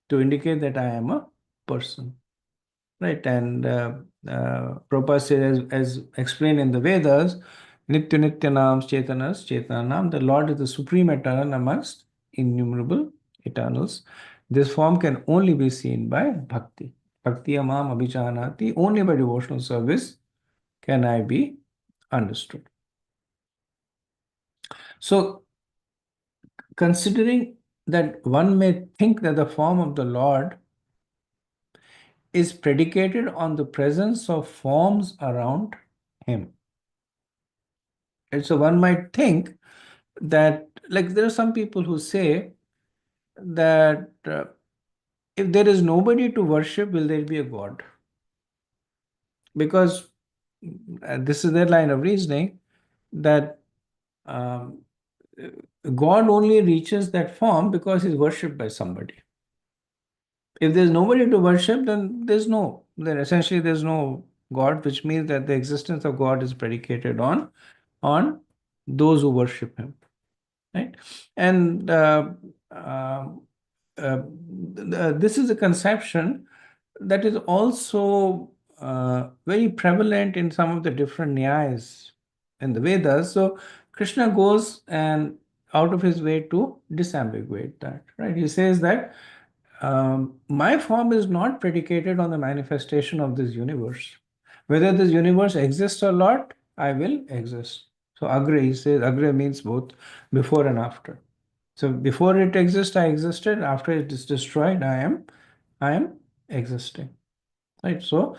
to indicate that I am a person. right? And Prabhupada says, as explained in the Vedas, Nitya Nityanam Chetanas Chetanam, the Lord is the supreme eternal amongst innumerable eternals. This form can only be seen by bhakti. Bhakti amam abhijanati, only by devotional service can I be understood. So, considering that one may think that the form of the Lord is predicated on the presence of forms around him. And so one might think that, like, there are some people who say that if there is nobody to worship, will there be a God? Because this is their line of reasoning that um, God only reaches that form because he's worshipped by somebody. If there's nobody to worship, then essentially there's no God, which means that the existence of God is predicated on those who worship him, right? And uh, this is a conception that is also very prevalent in some of the different nyayas in the Vedas. So Krishna goes and out of his way to disambiguate that, right? He says that my form is not predicated on the manifestation of this universe. Whether this universe exists or not, I will exist. So Agre, he says, Agre means both before and after. So before it exists, I existed. After it is destroyed, I am existing. Right. So,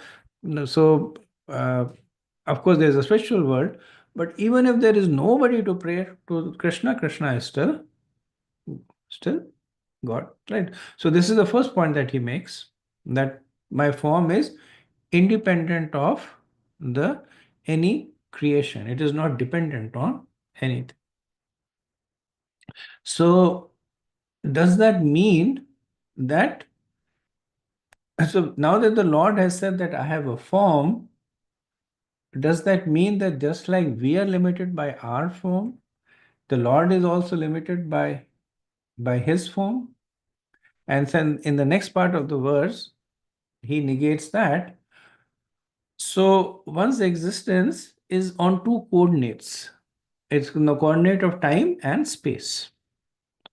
so of course, there is a spiritual world, but even if there is nobody to pray to Krishna, Krishna is still God, right? So this is the first point that he makes, that my form is independent of the any creation. It is not dependent on anything. So does that mean that, so now that the Lord has said that I have a form, does that mean that just like we are limited by our form, the Lord is also limited by his form? And then in the next part of the verse, he negates that. So one's existence is on two coordinates. It's the coordinate of time and space,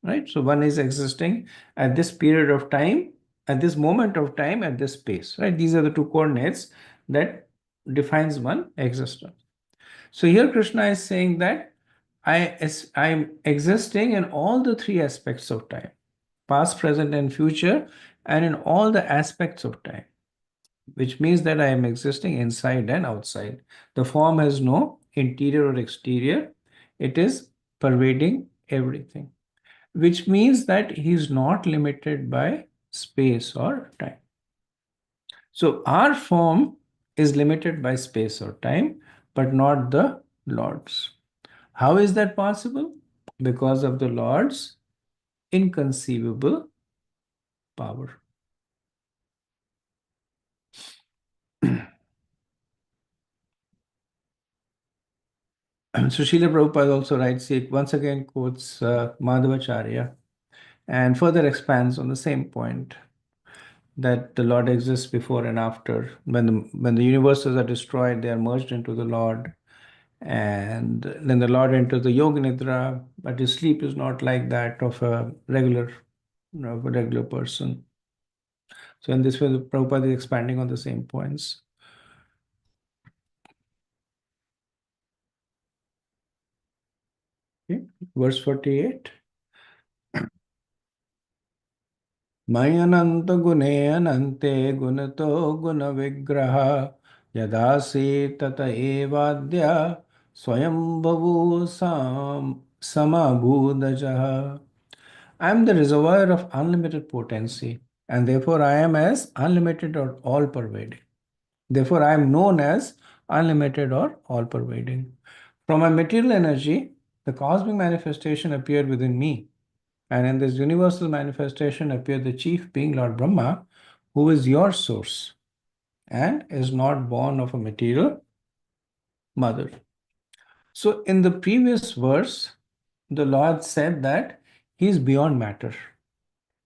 right? So one is existing at this period of time, at this moment of time, at this space, right? These are the two coordinates that defines one existence. So here Krishna is saying that I'm existing in all the three aspects of time, past, present, and future, and in all the aspects of time, which means that I am existing inside and outside. The form has no interior or exterior, it is pervading everything, which means that he is not limited by space or time. So our form is limited by space or time, but not the Lord's. How is that possible? Because of the Lord's inconceivable power. So Srila Prabhupada also writes, he once again quotes Madhavacharya and further expands on the same point, that the Lord exists before and after. When the universes are destroyed, they are merged into the Lord. And then the Lord enters the Yoga Nidra, but his sleep is not like that of a regular person. So in this way, the Prabhupada is expanding on the same points. Okay. Verse 48. मय्यनन्त गुणे अनन्ते गुणतो गुणविग्रह यदासि तत एवाद्य स्वयं भवो samabhudajah. I am the reservoir of unlimited potency, and therefore I am as unlimited or all pervading. Therefore, I am known as unlimited or all pervading. From my material energy, the cosmic manifestation appeared within me. And in this universal manifestation appeared the chief being Lord Brahma, who is your source and is not born of a material mother. So, in the previous verse, the Lord said that he is beyond matter.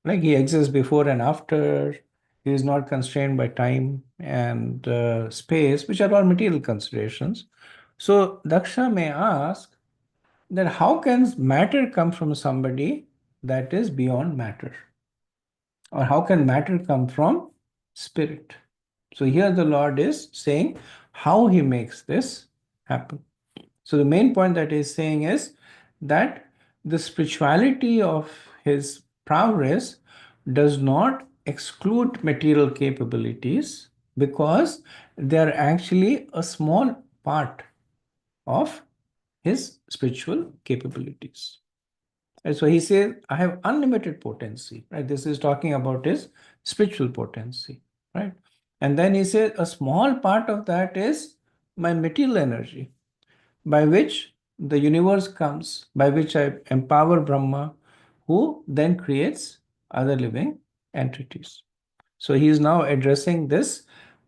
Like he exists before and after, He is not constrained by time and space, which are all material considerations. So Daksha may ask that how can matter come from somebody that is beyond matter? Or how can matter come from spirit? So here the Lord is saying how he makes this happen. So the main point that he's saying is that the spirituality of his prowess does not exclude material capabilities because they're actually a small part of his spiritual capabilities. And so he says, I have unlimited potency, right? This is talking about his spiritual potency, right? And then he says, a small part of that is my material energy, by which the universe comes, by which I empower Brahma, who then creates other living entities. So he is now addressing this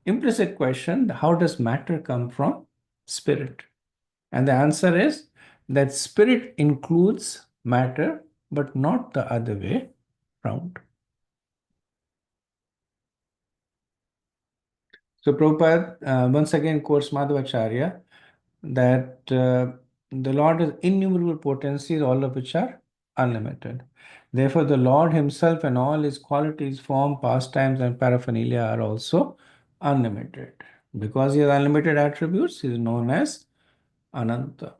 implicit question, how does matter come from spirit? And the answer is that spirit includes matter, but not the other way round. So Prabhupada once again quotes Madhvacharya that the Lord has innumerable potencies, all of which are unlimited. Therefore, the Lord Himself and all His qualities, form, pastimes, and paraphernalia are also unlimited. Because He has unlimited attributes, He is known as Ananta.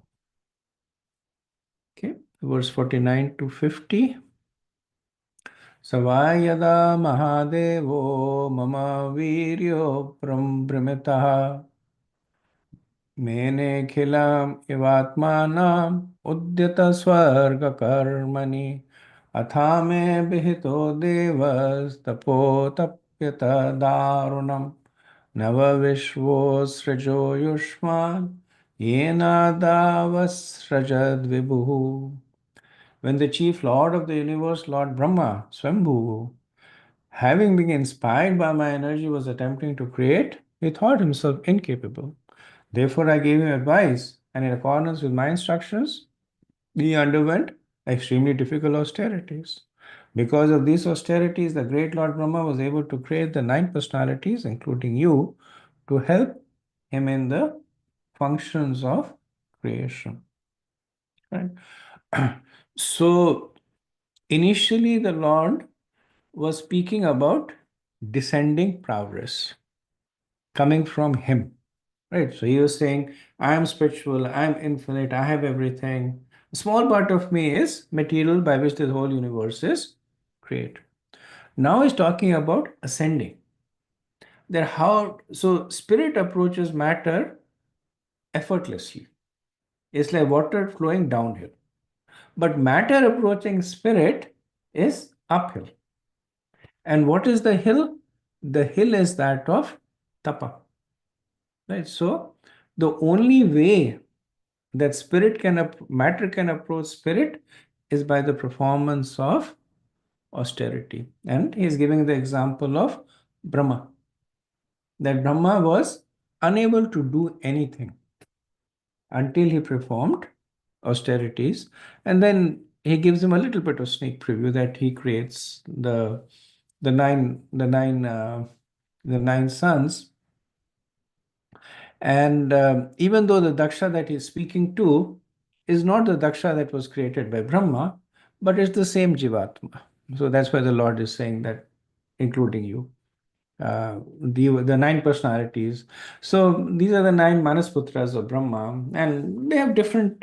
Okay, verse 49 to 50. Sava yada Mahadevo mama viryo prambhrimitah मेनेऽखिलम् इवात्मानम् उद्यतस्वर्गकर्मणि अथा मे विहितो देवस्तपोतप्यत दारुणम् नवविश्वोऽसृजो युष्मान् येनादावसृजद्विभुः. When the chief lord of the universe, Lord Brahma, Swambhu, having been inspired by my energy, was attempting to create, he thought himself incapable. Therefore, I gave him advice, and in accordance with my instructions, he underwent extremely difficult austerities. Because of these austerities, the great Lord Brahma was able to create the nine personalities, including you, to help him in the functions of creation. Right? So, initially, the Lord was speaking about descending prowess coming from him. Right. So he was saying, I am spiritual, I am infinite, I have everything. A small part of me is material by which the whole universe is created. Now he's talking about ascending. That how so spirit approaches matter effortlessly. It's like water flowing downhill. But matter approaching spirit is uphill. And what is the hill? The hill is that of tapa. Right. So the only way that matter can approach spirit is by the performance of austerity. And he is giving the example of Brahma, that Brahma was unable to do anything until he performed austerities, and then he gives him a little bit of sneak preview that he creates the nine sons. And even though the Daksha that he's speaking to is not the Daksha that was created by Brahma, but it's the same Jivatma. So that's why the Lord is saying that, including you, the nine personalities. So these are the nine Manasputras of Brahma, and they have different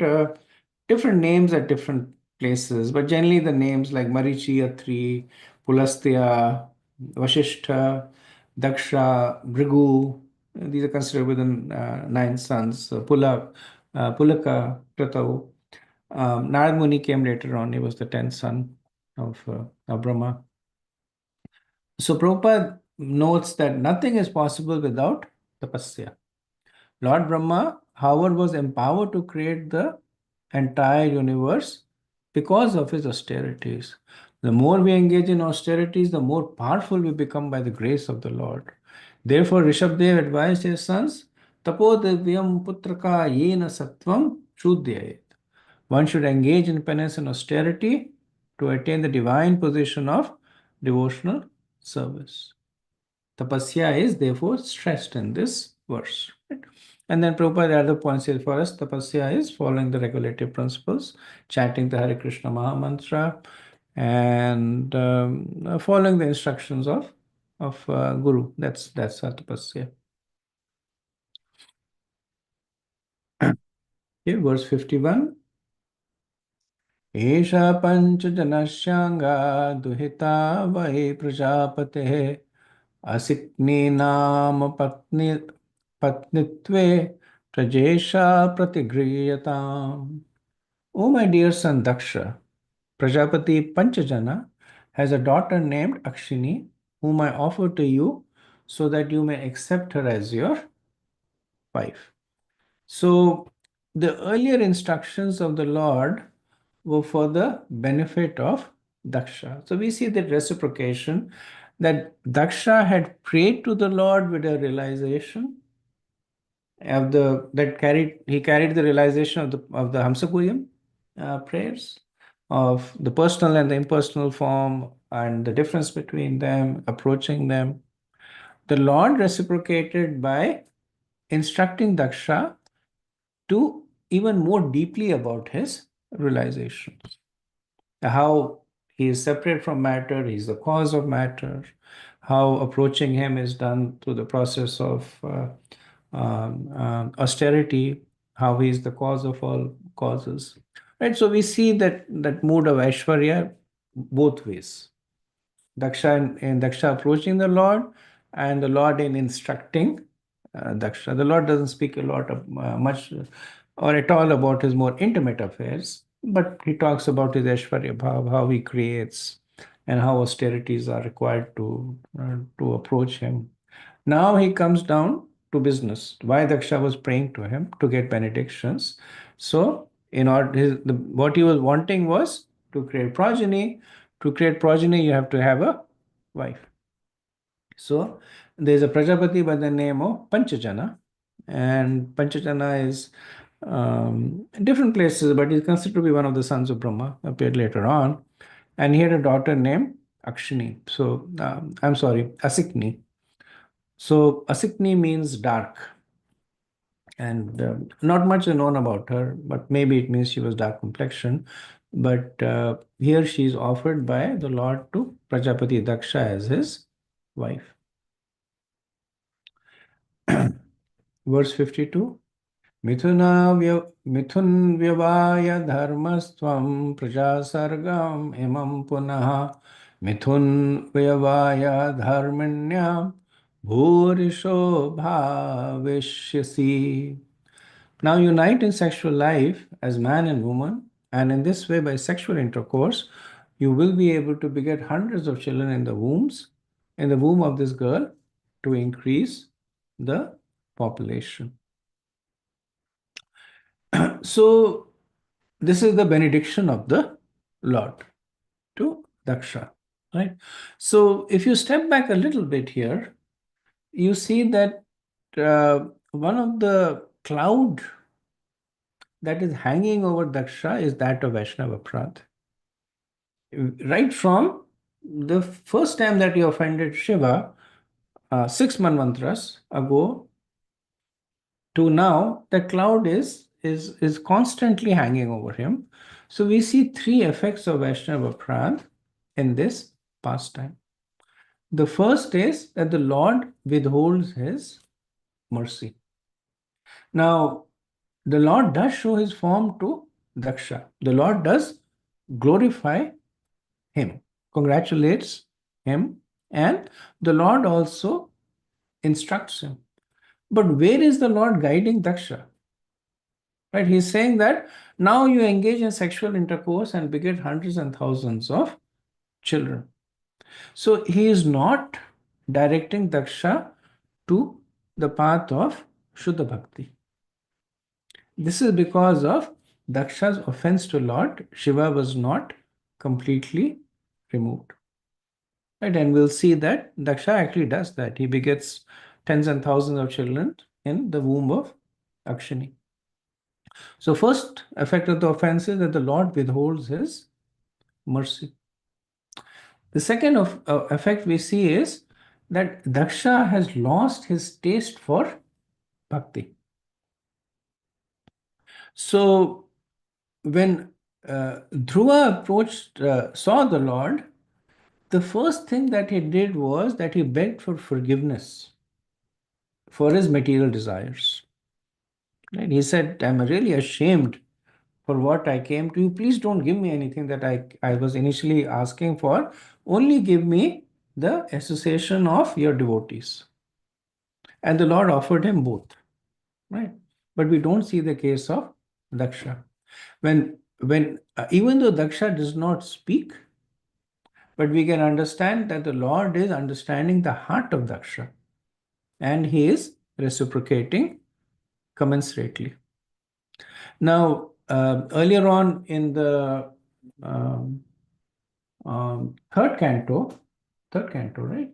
names at different places, but generally the names like Marichi, Atri, Pulastya, Vasishtha, Daksha, Bhrigu, these are considered within nine sons. Pulaka, Kratau. Narad Muni came later on. He was the 10th son of Brahma. So Prabhupada notes that nothing is possible without tapasya. Lord Brahma, however, was empowered to create the entire universe because of his austerities. The more we engage in austerities, the more powerful we become by the grace of the Lord. Therefore, Rishabdev advised his sons, Tapodevyam putraka yena sattvam shuddhyayet. One should engage in penance and austerity to attain the divine position of devotional service. Tapasya is therefore stressed in this verse. Right? And then Prabhupada the other points here for us, tapasya is following the regulative principles, chanting the Hare Krishna Maha Mantra, and following the instructions of Guru. That's our tapasya. Here, verse 51. एषा पञ्चजनस्याङ्गा दुहिता वै प्रजापतेः असिक्नी नाम पत्नित्वे प्रजेशा प्रतिगृह्यताम्. O my dear son Daksha, Prajapati Panchajana has a daughter named Akshini, whom I offer to you so that you may accept her as your wife. So, the earlier instructions of the Lord were for the benefit of Daksha. So, we see that reciprocation that Daksha had prayed to the Lord with a realization of he carried the realization of the Hamsakuyam prayers of the personal and the impersonal form and the difference between them, approaching them. The Lord reciprocated by instructing Daksha to even more deeply about his realization. How he is separate from matter, he is the cause of matter, how approaching him is done through the process of austerity, how he is the cause of all causes. Right, so we see that mood of Aishwarya both ways. Daksha in Daksha approaching the Lord, and the Lord in instructing Daksha. The Lord doesn't speak a lot of much or at all about his more intimate affairs, but he talks about his Aishwarya Bhav, how he creates, and how austerities are required to approach him. Now he comes down to business. Why Daksha was praying to him to get benedictions. So, in order, what he was wanting was to create progeny. To create progeny, you have to have a wife. So, there's a Prajapati by the name of Panchajana, and Panchajana is in different places, but he's considered to be one of the sons of Brahma, appeared later on. And he had a daughter named Akshini. So, I'm sorry, Asikni. So, Asikni means dark. And not much is known about her, but maybe it means she was dark complexion. But here she is offered by the Lord to Prajapati Daksha as his wife. Verse 52. मिथुन व्यवाय धर्मस्त्वं प्रजासर्गम् इमं पुनः मिथुन व्यवाय धर्मिण्यां भूरिशो भाविष्यसि. Now unite in sexual life as man and woman, and in this way, by sexual intercourse, you will be able to beget hundreds of children in the womb of this girl, to increase the population. So, this is the benediction of the Lord to Daksha, right? So, if you step back a little bit here, you see that one of the cloud that is hanging over Daksha is that of Vaishnava Prad. Right from the first time that he offended Shiva, 6 manvantras ago, to now, the cloud is constantly hanging over him. So we see three effects of Vaishnava Prad in this pastime. The first is that the Lord withholds his mercy. Now, the Lord does show his form to Daksha. The Lord does glorify him, congratulates him, and the Lord also instructs him. But where is the Lord guiding Daksha? Right? He's saying that now you engage in sexual intercourse and beget hundreds and thousands of children. So he is not directing Daksha to the path of Shuddha Bhakti. This is because of Daksha's offense to Lord. Shiva was not completely removed. Right? And we'll see that Daksha actually does that. He begets tens and thousands of children in the womb of Akshini. So first effect of the offense is that the Lord withholds his mercy. The second effect we see is that Daksha has lost his taste for bhakti. So when Dhruva saw the Lord, the first thing that he did was that he begged for forgiveness for his material desires. Right? He said, I'm really ashamed for what I came to you. Please don't give me anything that I was initially asking for. Only give me the association of your devotees. And the Lord offered him both. Right? But we don't see the case of Daksha. When even though Daksha does not speak, but we can understand that the Lord is understanding the heart of Daksha and he is reciprocating commensurately. Now, earlier on in the um, third canto, right?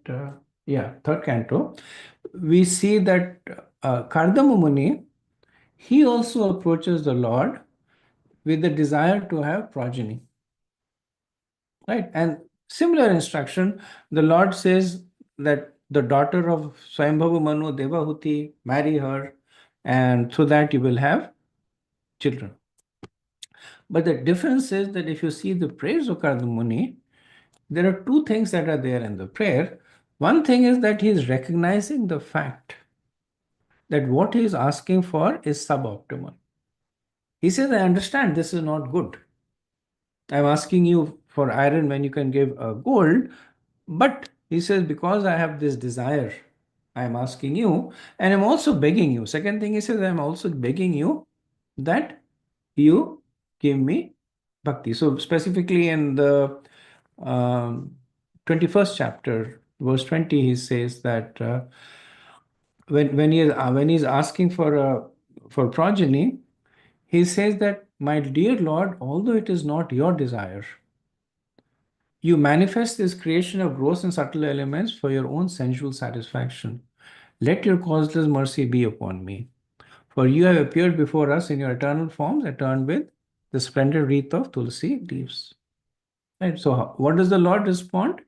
Third canto, we see that Kardama Muni, he also approaches the Lord with the desire to have progeny, right? And similar instruction, the Lord says that the daughter of Swayambhavu Manu Devahuti, marry her, and so that you will have children. But the difference is that if you see the prayers of Kardama Muni, there are two things that are there in the prayer. One thing is that he is recognizing the fact that what he is asking for is suboptimal. He says, I understand this is not good. I'm asking you for iron when you can give gold. But he says, because I have this desire, I'm asking you, and I'm also begging you. Second thing he says, I'm also begging you that you give me bhakti. So specifically in the um, 21st chapter, verse 20, he says that when he's asking for progeny, he says that, my dear Lord, although it is not your desire, you manifest this creation of gross and subtle elements for your own sensual satisfaction. Let your causeless mercy be upon me. For you have appeared before us in your eternal forms, adorned with the splendid wreath of tulsi leaves. Right. So, what does the Lord respond?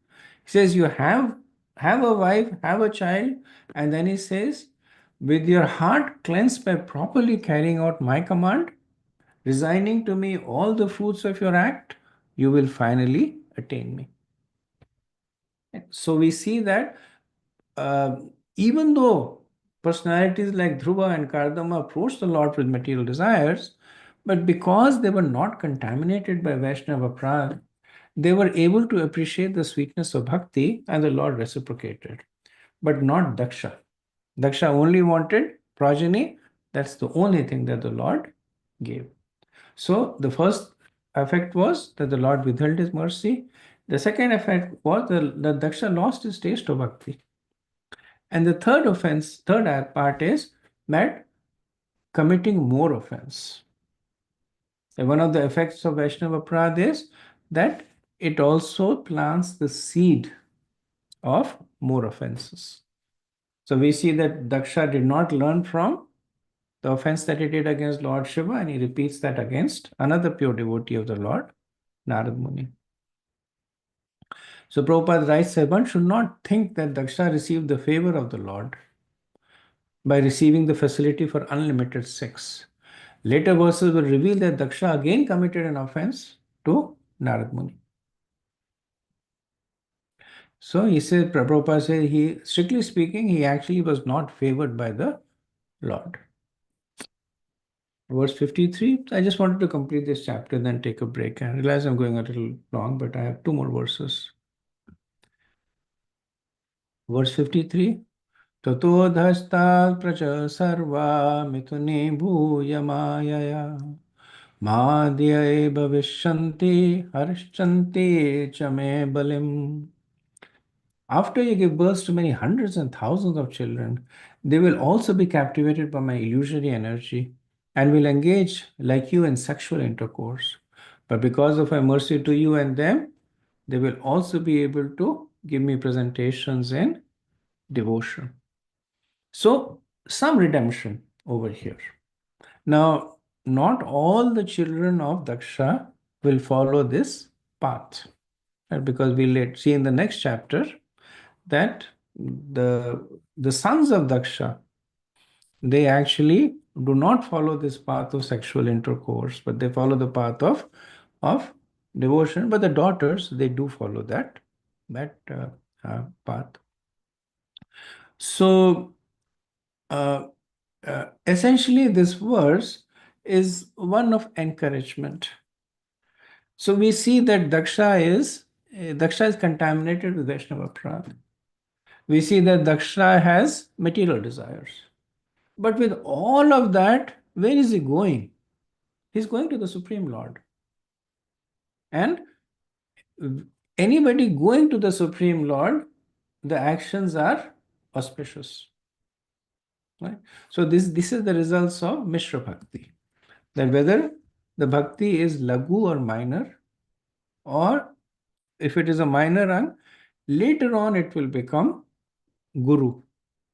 He says, "You have a wife, have a child," and then he says, "With your heart cleansed by properly carrying out my command, resigning to me all the fruits of your act, you will finally attain me." So we see that uh, even though personalities like Dhruva and Kardama approached the Lord with material desires, but because they were not contaminated by Vaishnava pride, they were able to appreciate the sweetness of bhakti and the Lord reciprocated, but not Daksha. Daksha only wanted progeny. That's the only thing that the Lord gave. So the first effect was that the Lord withheld his mercy. The second effect was that Daksha lost his taste of bhakti. And the third part is that committing more offense. And one of the effects of Vaishnava Prad is that it also plants the seed of more offenses. So we see that Daksha did not learn from the offense that he did against Lord Shiva, and he repeats that against another pure devotee of the Lord, Narad Muni. So Prabhupada writes that one should not think that Daksha received the favor of the Lord by receiving the facility for unlimited sex. Later verses will reveal that Daksha again committed an offense to Narad Muni. So he said, Prabhupada said, strictly speaking, he actually was not favored by the Lord. Verse 53, I just wanted to complete this chapter, then take a break. I realize I'm going a little long, but I have two more verses. Verse 53, Tatodhastat pracha sarva mitune bhuya mayaya madhyaye bhavishanti harshchanti chame balim. After you give birth to many hundreds and thousands of children, they will also be captivated by my illusory energy and will engage like you in sexual intercourse. But because of my mercy to you and them, they will also be able to give me presentations in devotion. So, some redemption over here. Now, not all the children of Daksha will follow this path, right? Because we'll see in the next chapter that the sons of Daksha, they actually do not follow this path of sexual intercourse, but they follow the path of devotion. But the daughters, they do follow that path. So essentially, this verse is one of encouragement. So we see that Daksha is contaminated with Vaishnava prana. We see that Daksha has material desires. But with all of that, where is he going? He's going to the Supreme Lord. And anybody going to the Supreme Lord, the actions are auspicious. Right? So this is the results of Mishra Bhakti. That whether the bhakti is lagu or minor, or if it is a minor rang, later on it will become guru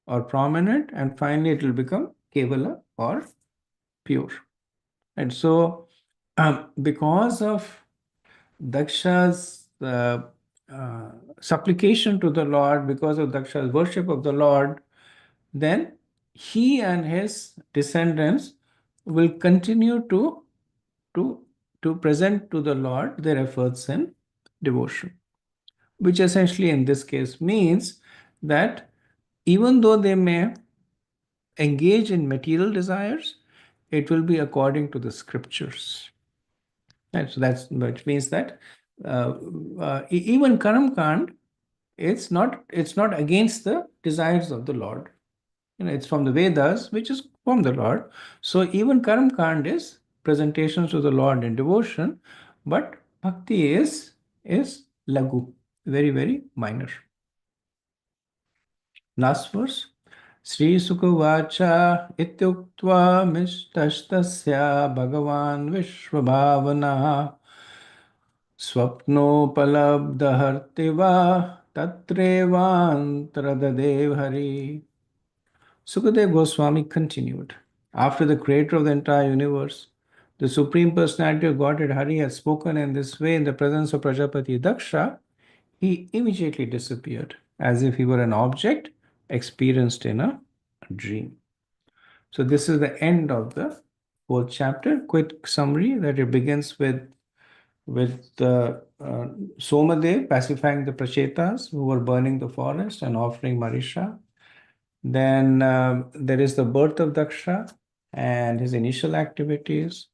or prominent, and finally it will become kevala or pure. And so, because of Daksha's supplication to the Lord, because of Daksha's worship of the Lord, then he and his descendants will continue to, to present to the Lord their efforts in devotion, which essentially in this case means that even though they may engage in material desires, it will be according to the scriptures. Right? So that's which means that even Karam Kand, it's not against the desires of the Lord. It's from the Vedas, which is from the Lord. So even Karam Kand is presentations to the Lord in devotion, but bhakti is lagu, very, very minor. Last verse. Sri Sukavacha ityuktva mistastasya bhagavan vishvabhavana swapnopalabdhartiva tatrevantradev hari. Sukadev Goswami continued. After the creator of the entire universe, the Supreme Personality of Godhead Hari had spoken in this way in the presence of Prajapati Daksha, he immediately disappeared as if he were an object experienced in a dream. So this is the end of the fourth chapter. Quick summary that it begins with Somadev pacifying the Prachetas who were burning the forest and offering Marisha. Then there is the birth of Daksha and his initial activities.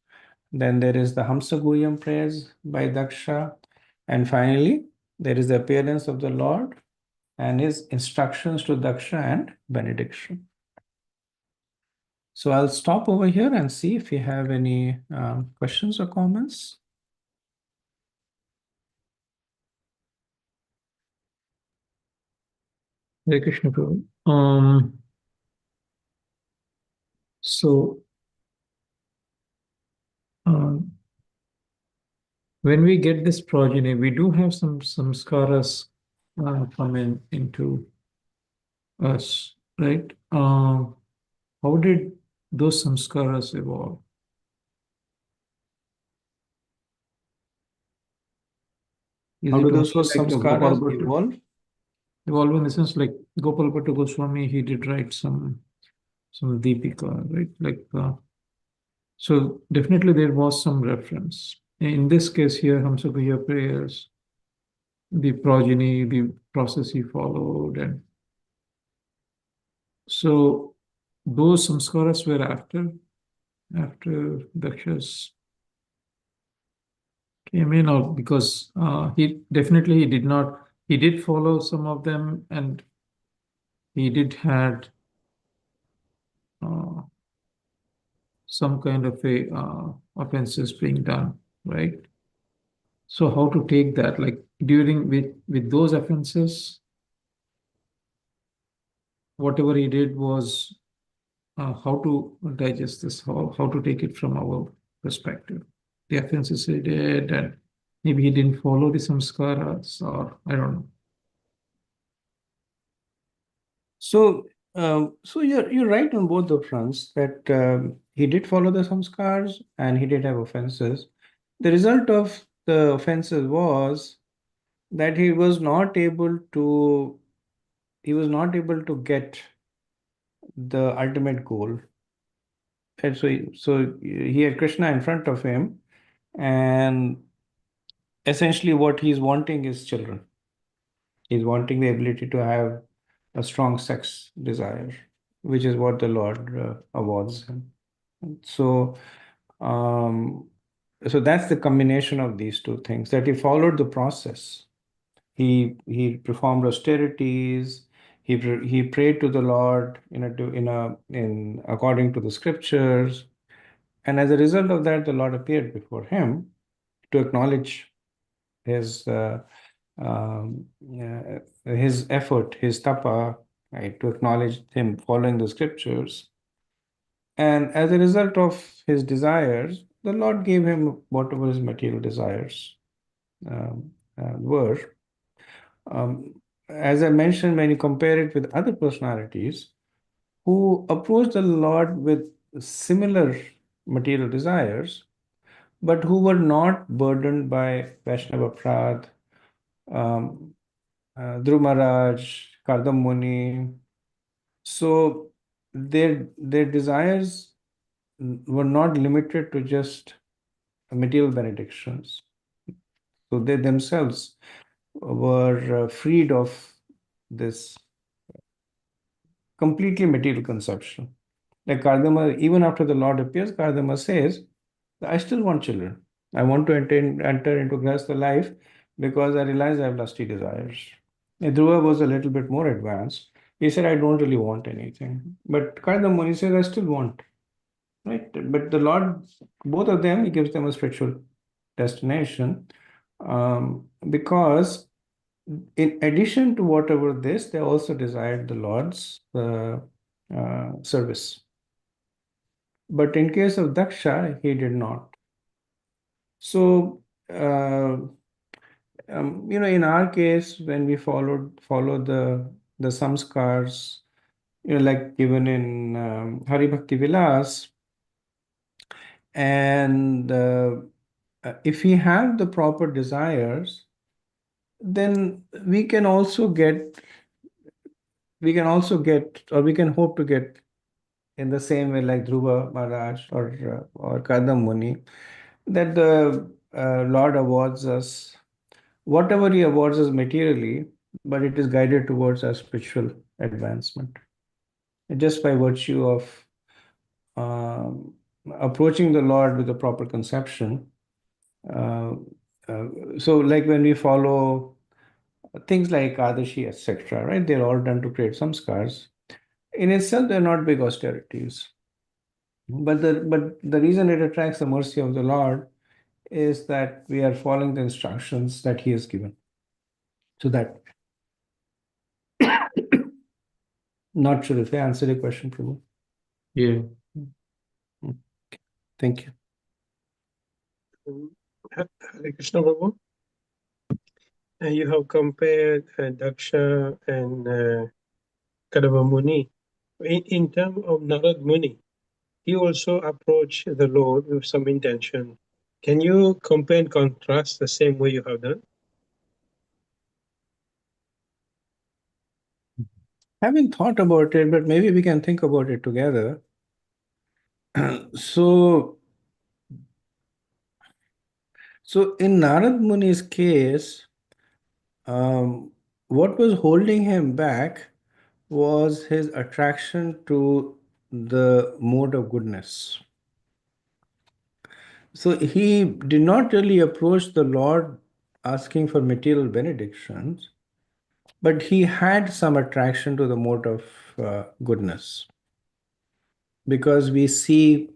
Then there is the Hamsa prayers by Daksha. And finally, there is the appearance of the Lord and his instructions to Daksha and benediction. So I'll stop over here and see if you have any questions or comments. Hare Krishna Prabhu. So when we get this progeny, we do have some samskaras come into us, right? How did those samskaras evolve? Is How it do those only like samskaras Gopal Bhatta? evolve? Evolve in the sense like Gopal Bhatta Goswami, he did write some Deepika, right? Like so definitely there was some reference. In this case here, Hamsagriya prayers, the progeny, the process he followed, and so those samskaras were after Daksha's came in, or because he did not, he did follow some of them, and he did had uh, some kind of a offenses being done, right? So how to take that, like during with those offenses, whatever he did was how to digest this, how to take it from our perspective. The offenses he did, and maybe he didn't follow the samskaras, or I don't know. So you're right on both the fronts that he did follow the samskars and he did have offenses. The result of the offenses was that he was not able to he was not able to get the ultimate goal. And so he had Krishna in front of him, and essentially what he's wanting is children. He's wanting the ability to have a strong sex desire, which is what the Lord awards him. So, um, so that's the combination of these two things. That he followed the process. He performed austerities. He prayed to the Lord in according to the scriptures, and as a result of that, the Lord appeared before him to acknowledge his his effort, his tapa, right, to acknowledge him following the scriptures. And as a result of his desires, the Lord gave him whatever his material desires were. As I mentioned, when you compare it with other personalities who approached the Lord with similar material desires, but who were not burdened by Vaishnava Prad, um, Dhruv Maharaj, Kardam Muni. So their desires were not limited to just material benedictions. So they themselves were freed of this completely material conception. Like Kardama, even after the Lord appears, Kardama says, I still want children. I want to enter into Grahastha life because I realize I have lusty desires. Dhruva was a little bit more advanced. He said, I don't really want anything. But Kardama Muni says, I still want. Right? But the Lord, both of them, He gives them a spiritual destination because in addition to whatever this, they also desired the Lord's service. But in case of Daksha, he did not. So, in our case, when we follow the samskars, like given in Hari Bhakti Vilas, and if we have the proper desires, then or we can hope to get in the same way like Dhruva Maharaj or Kadam Muni, that the Lord awards us whatever He awards us materially, but it is guided towards our spiritual advancement. Just by virtue of um, approaching the Lord with a proper conception. Uh, so, like when we follow things like Adashi, etc., right? They're all done to create some scars. In itself, they're not big austerities. But the reason it attracts the mercy of the Lord is that we are following the instructions that He has given. So that not sure if I answered your question, Prabhu. Yeah. Mm. Thank you. Hare Krishna Prabhu. You have compared Daksha and Kadava Muni. In terms of Narad Muni, he also approached the Lord with some intention. Can you compare and contrast the same way you have done? Haven't thought about it, but maybe we can think about it together. So, so in Narad Muni's case, what was holding him back was his attraction to the mode of goodness. So he did not really approach the Lord asking for material benedictions, but he had some attraction to the mode of goodness. Because we see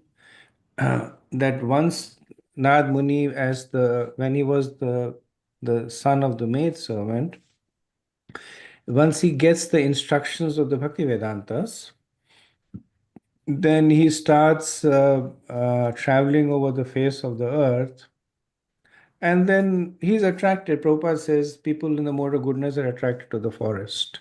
that once Nad Muni, when he was the son of the maidservant, once he gets the instructions of the Bhakti Vedantas, then he starts traveling over the face of the earth. And then he's attracted. Prabhupada says people in the mode of goodness are attracted to the forest.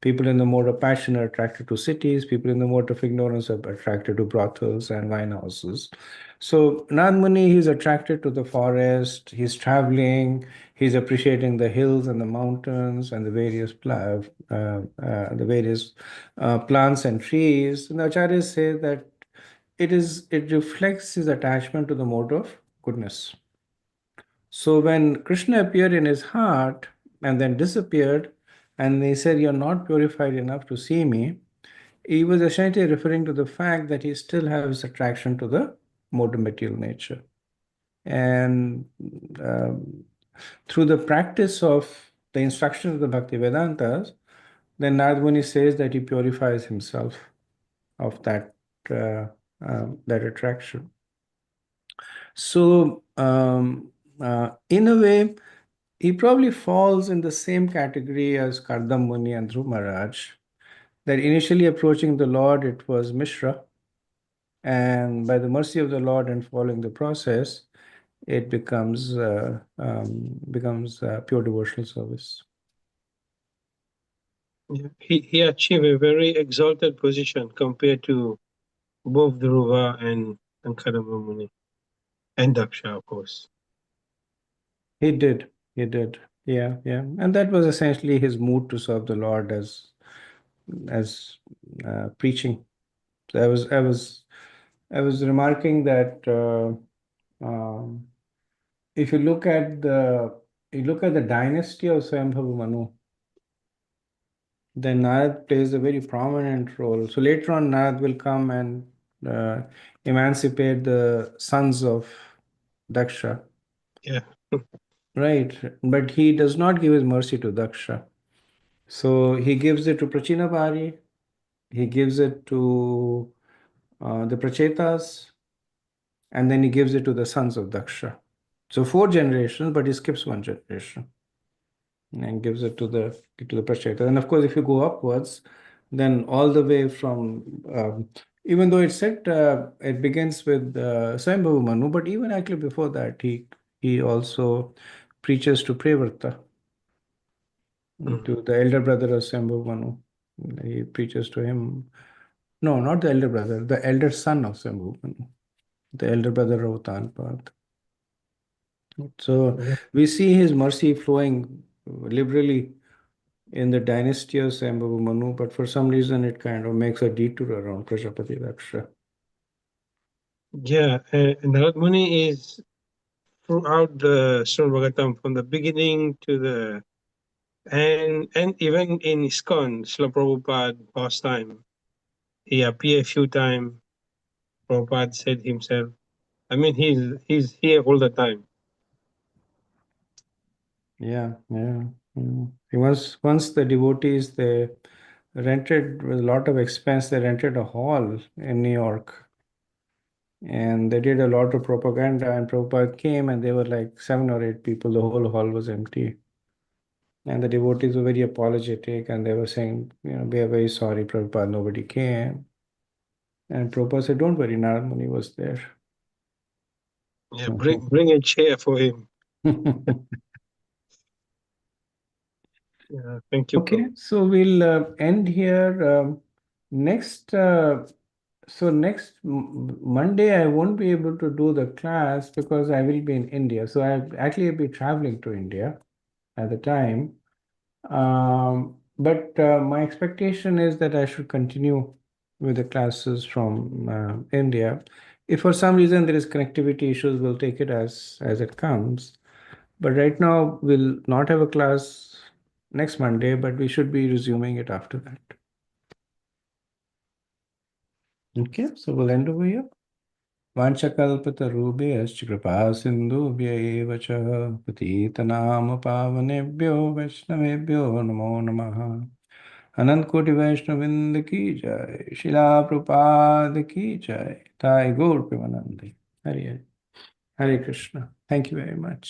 People in the mode of passion are attracted to cities. People in the mode of ignorance are attracted to brothels and wine houses. So Nand Muni, he's attracted to the forest. He's traveling. He's appreciating the hills and the mountains and the various plants and trees. And the acharyas say that it reflects his attachment to the mode of goodness. So when Krishna appeared in his heart and then disappeared, and he said, "You're not purified enough to see me," he was essentially referring to the fact that he still has attraction to the mode of material nature. And um, through the practice of the instruction of the Bhakti Vedantas, then Narad Muni says that he purifies himself of uh, that attraction. So, in a way, he probably falls in the same category as Kardam Muni and Dhruv Maharaj. That initially approaching the Lord, it was Mishra, and by the mercy of the Lord and following the process, it becomes pure devotional service. Yeah. He achieved a very exalted position compared to both Dhruva and Kadamba Muni, and Daksha, of course. He did. He did. Yeah, yeah. And that was essentially his mood to serve the Lord as preaching. So I was remarking that if you look at the dynasty of Swayambhavu Manu, then Narad plays a very prominent role. So later on, Narad will come and uh, emancipate the sons of Daksha. Yeah. Right, but he does not give his mercy to Daksha. So he gives it to Prachinabhari, he gives it to the Prachetas, and then he gives it to the sons of Daksha. So 4 generations, but he skips 1 generation and gives it to the Prachetas. And of course, if you go upwards, then all the way from even though it said it begins with Swayambhavu Manu, but even actually before that, he also preaches to Prevarta, to the elder brother of Swayambhavu Manu. He preaches to him. No, not the elder brother, the elder son of Swayambhavu Manu, the elder brother of Utanpad. So Yeah. we see his mercy flowing liberally in the dynasty of Swayambhavu Manu, but for some reason it kind of makes a detour around Prajapati Daksha. Yeah, Narad Muni is throughout the Srimad Bhagavatam from the beginning to the and even in ISKCON, Srila Prabhupada pastime, he appeared a few times. Prabhupada said himself. I mean, he's here all the time. Yeah, yeah. Once the devotees, they rented with a lot of expense, they rented a hall in New York, and they did a lot of propaganda, and Prabhupada came and there were like 7 or 8 people, the whole hall was empty. And the devotees were very apologetic and they were saying, we are very sorry, Prabhupada, nobody came. And Prabhupada said, don't worry, Narad Muni was there. Yeah, bring a chair for him. Yeah, thank you, Okay, Prabhu. so we'll end here. Next, next Monday, I won't be able to do the class because I will be in India. So I actually be traveling to India at the time. But my expectation is that I should continue with the classes from India. If for some reason there is connectivity issues, we'll take it as it comes. But right now, we'll not have a class next Monday, but we should be resuming it after that. Okay, so we'll end over here. वाञ्छकल्पतरुभ्यश्च कृपा सिन्धुभ्य एव च पतितनाम पावनेभ्यो वैष्णवेभ्यो नमो नमः। अनंत कोटि वैष्णववृंद की जय, शिला प्रपाद की जय, ताई गौर प्रेमानंद। हरे हरे, हरे Krishna. Thank you very much.